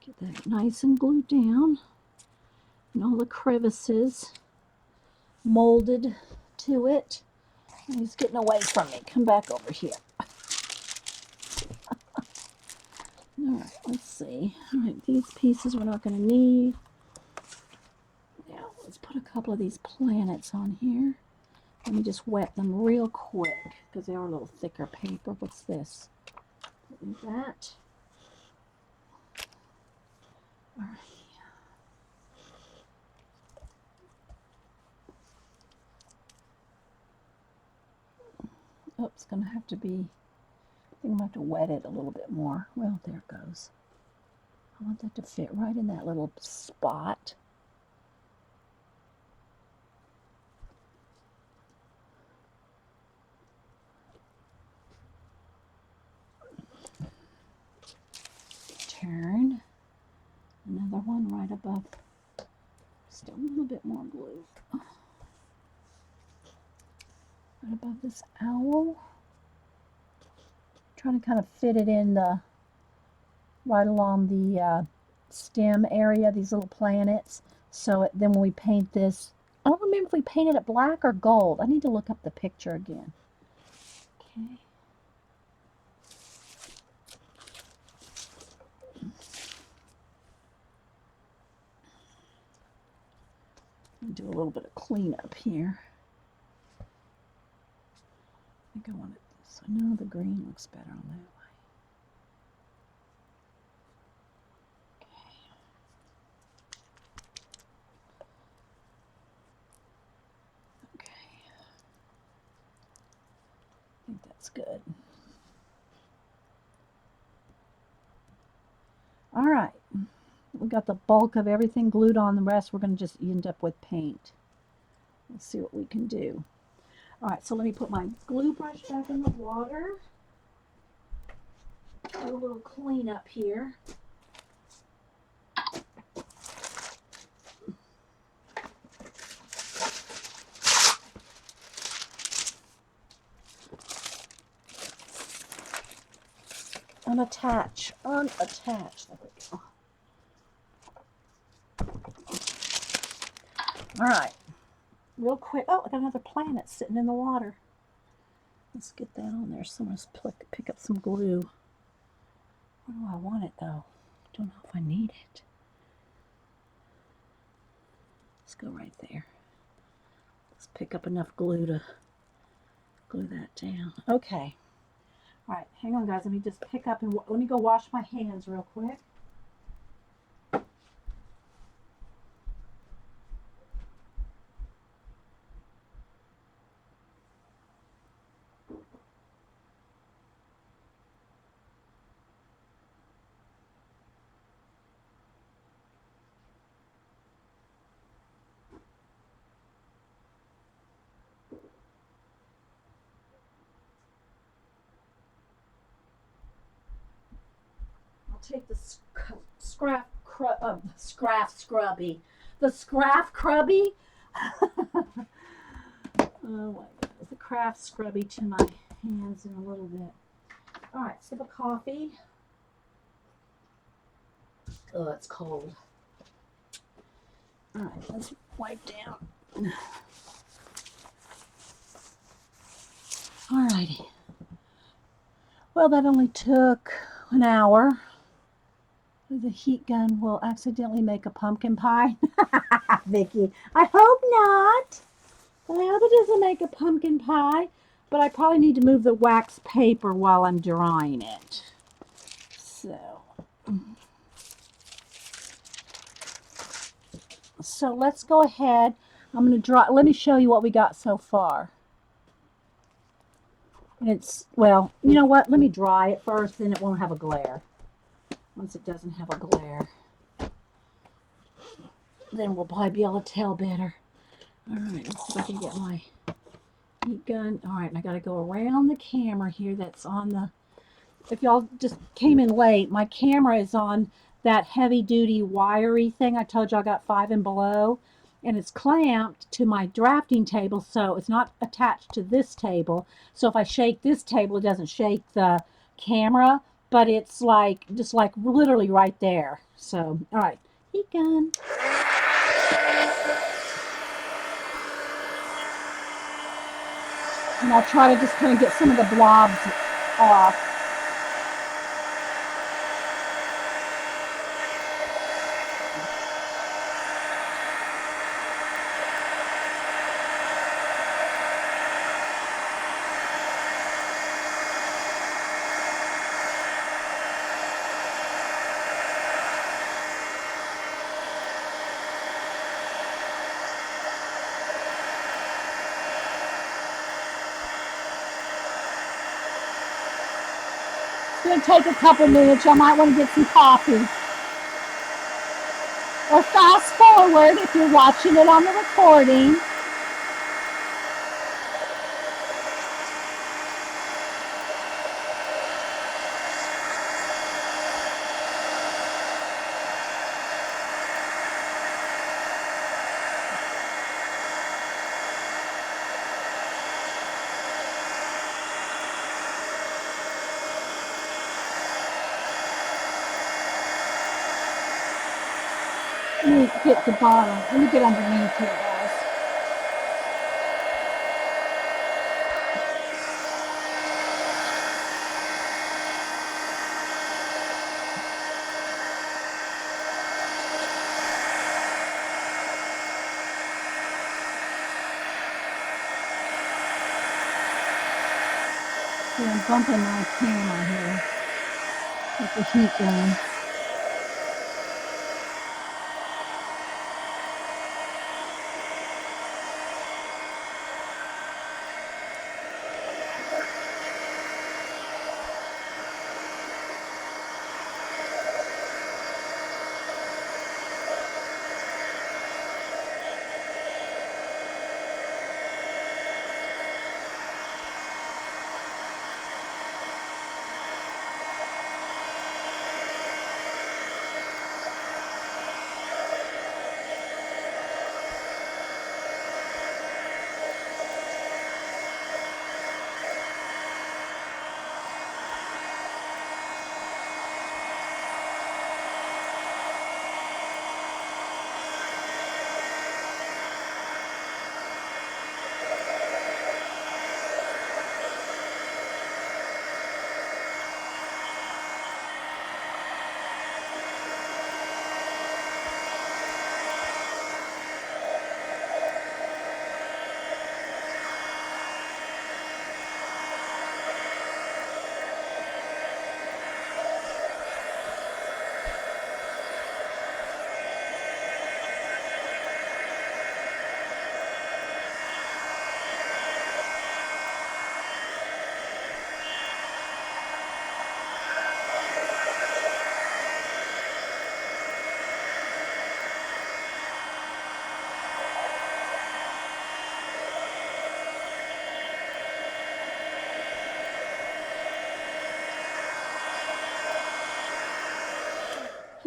Get that nice and glued down, and all the crevices molded to it. He's getting away from me. Come back over here. Alright, let's see. Alright, these pieces we're not going to need. Now, let's put a couple of these planets on here. Let me just wet them real quick, because they are a little thicker paper. What's this? That. Alright. Oh, it's going to have to be, I think I'm going to have to wet it a little bit more. Well, there it goes. I want that to fit right in that little spot. Turn. Another one right above. Still a little bit more glue. Right above this owl. Trying to kind of fit it in the right along the stem area, these little planets. So then when we paint this, I don't remember if we painted it black or gold. I need to look up the picture again. Okay. Do a little bit of cleanup here. I think I want it, so now the green looks better on that way. Okay. I think that's good. All right. We got the bulk of everything glued on. The rest we're going to just end up with paint. Let's see what we can do. All right, so let me put my glue brush back in the water. Do a little cleanup here. Unattach. Unattach. There we go. All right. Real quick. Oh, I got another planet sitting in the water. Let's get that on there. Someone's pick up some glue. Where do I want it though? Don't know if I need it. Let's go right there. Let's pick up enough glue to glue that down. Okay. All right, hang on guys. Let me just pick up and let me go wash my hands real quick. Take the scrap scrubby. The scrap crubby. Oh my God. The craft scrubby to my hands in a little bit. All right, sip of coffee. Oh, it's cold. All right, let's wipe down. All righty. Well, that only took an hour. The heat gun will accidentally make a pumpkin pie. Vicky, I hope not. I hope it doesn't make a pumpkin pie, but I probably need to move the wax paper while I'm drying it. So let's go ahead. I'm going to dry. Let me show you what we got so far. And it's, well, you know what? Let me dry it first, then it won't have a glare. Once it doesn't have a glare, then we'll probably be able to tell better. All right, let's see if I can get my heat gun. All right, and I got to go around the camera here. That's on the, if y'all just came in late, my camera is on that heavy duty wiry thing I told you I got 5 and below, and it's clamped to my drafting table, so it's not attached to this table. So if I shake this table, it doesn't shake the camera, but it's like just like literally right there. So all right, heat gun. And I'll try to just kind of get some of the blobs off. It's going to take a couple minutes. I might want to get some coffee. Or fast forward if you're watching it on the recording. Let me get the bottom. Let me get underneath here, guys. See, I'm bumping my camera here with the heat gun.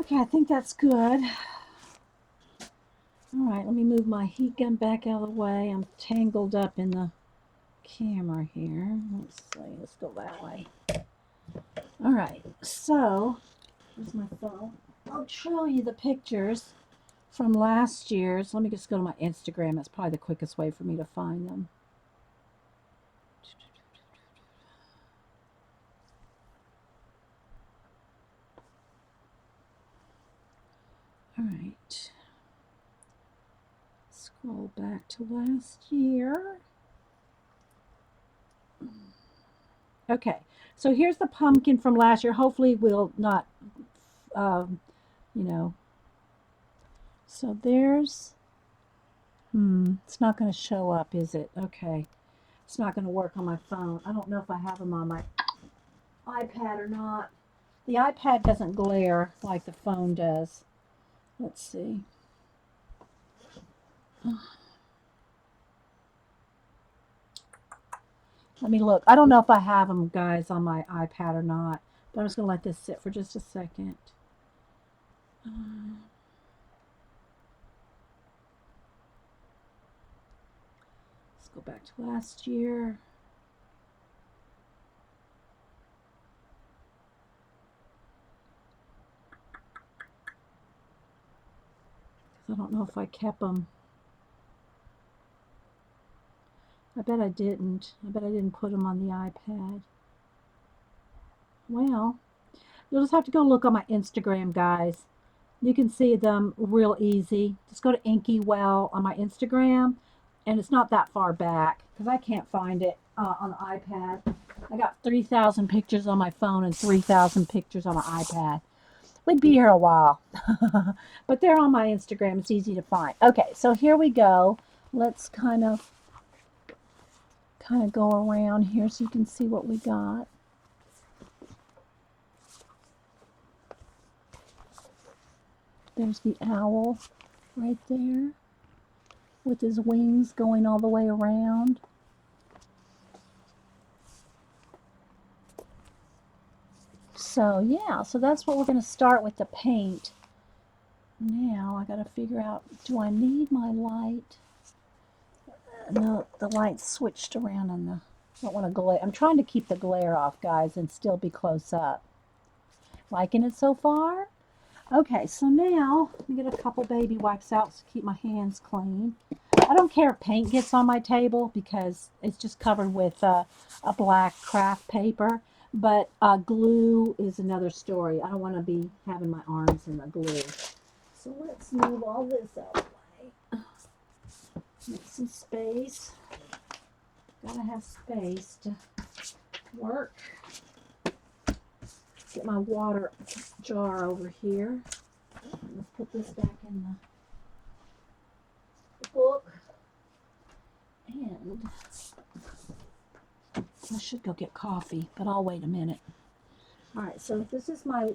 Okay, I think that's good. All right, let me move my heat gun back out of the way. I'm tangled up in the camera here. Let's see, let's go that way. All right, so where's my phone? I'll show you the pictures from last year's. Let me just go to my Instagram. That's probably the quickest way for me to find them. All right. Scroll back to last year. Okay, so here's the pumpkin from last year. Hopefully we'll not, you know. So there's, it's not going to show up, is it? Okay. It's not going to work on my phone. I don't know if I have them on my iPad or not. The iPad doesn't glare like the phone does. Let's see. Let me look. I don't know if I have them, guys, on my iPad or not. But I'm just going to let this sit for just a second. Let's go back to last year. I don't know if I kept them. I bet I didn't. I bet I didn't put them on the iPad. Well, you'll just have to go look on my Instagram, guys. You can see them real easy. Just go to inkiwell on my Instagram, and it's not that far back because I can't find it on the iPad. I got 3,000 pictures on my phone and 3,000 pictures on my iPad. We'd be here a while. But they're on my Instagram. It's easy to find. Okay, so here we go. Let's kind of go around here so you can see what we got. There's the owl right there with his wings going all the way around. So yeah, so that's what we're going to start with the paint. Now I got to figure out, do I need my light? No, the light's switched around on the, I don't want to glare. I'm trying to keep the glare off, guys, and still be close up. Liking it so far? Okay, so now let me get a couple baby wipes out to keep my hands clean. I don't care if paint gets on my table because it's just covered with a black craft paper. But glue is another story. I don't want to be having my arms in the glue. So let's move all this out of the way. Make some space. Gotta have space to work. Get my water jar over here. Let's put this back in the book. And I should go get coffee, but I'll wait a minute. All right, so this is my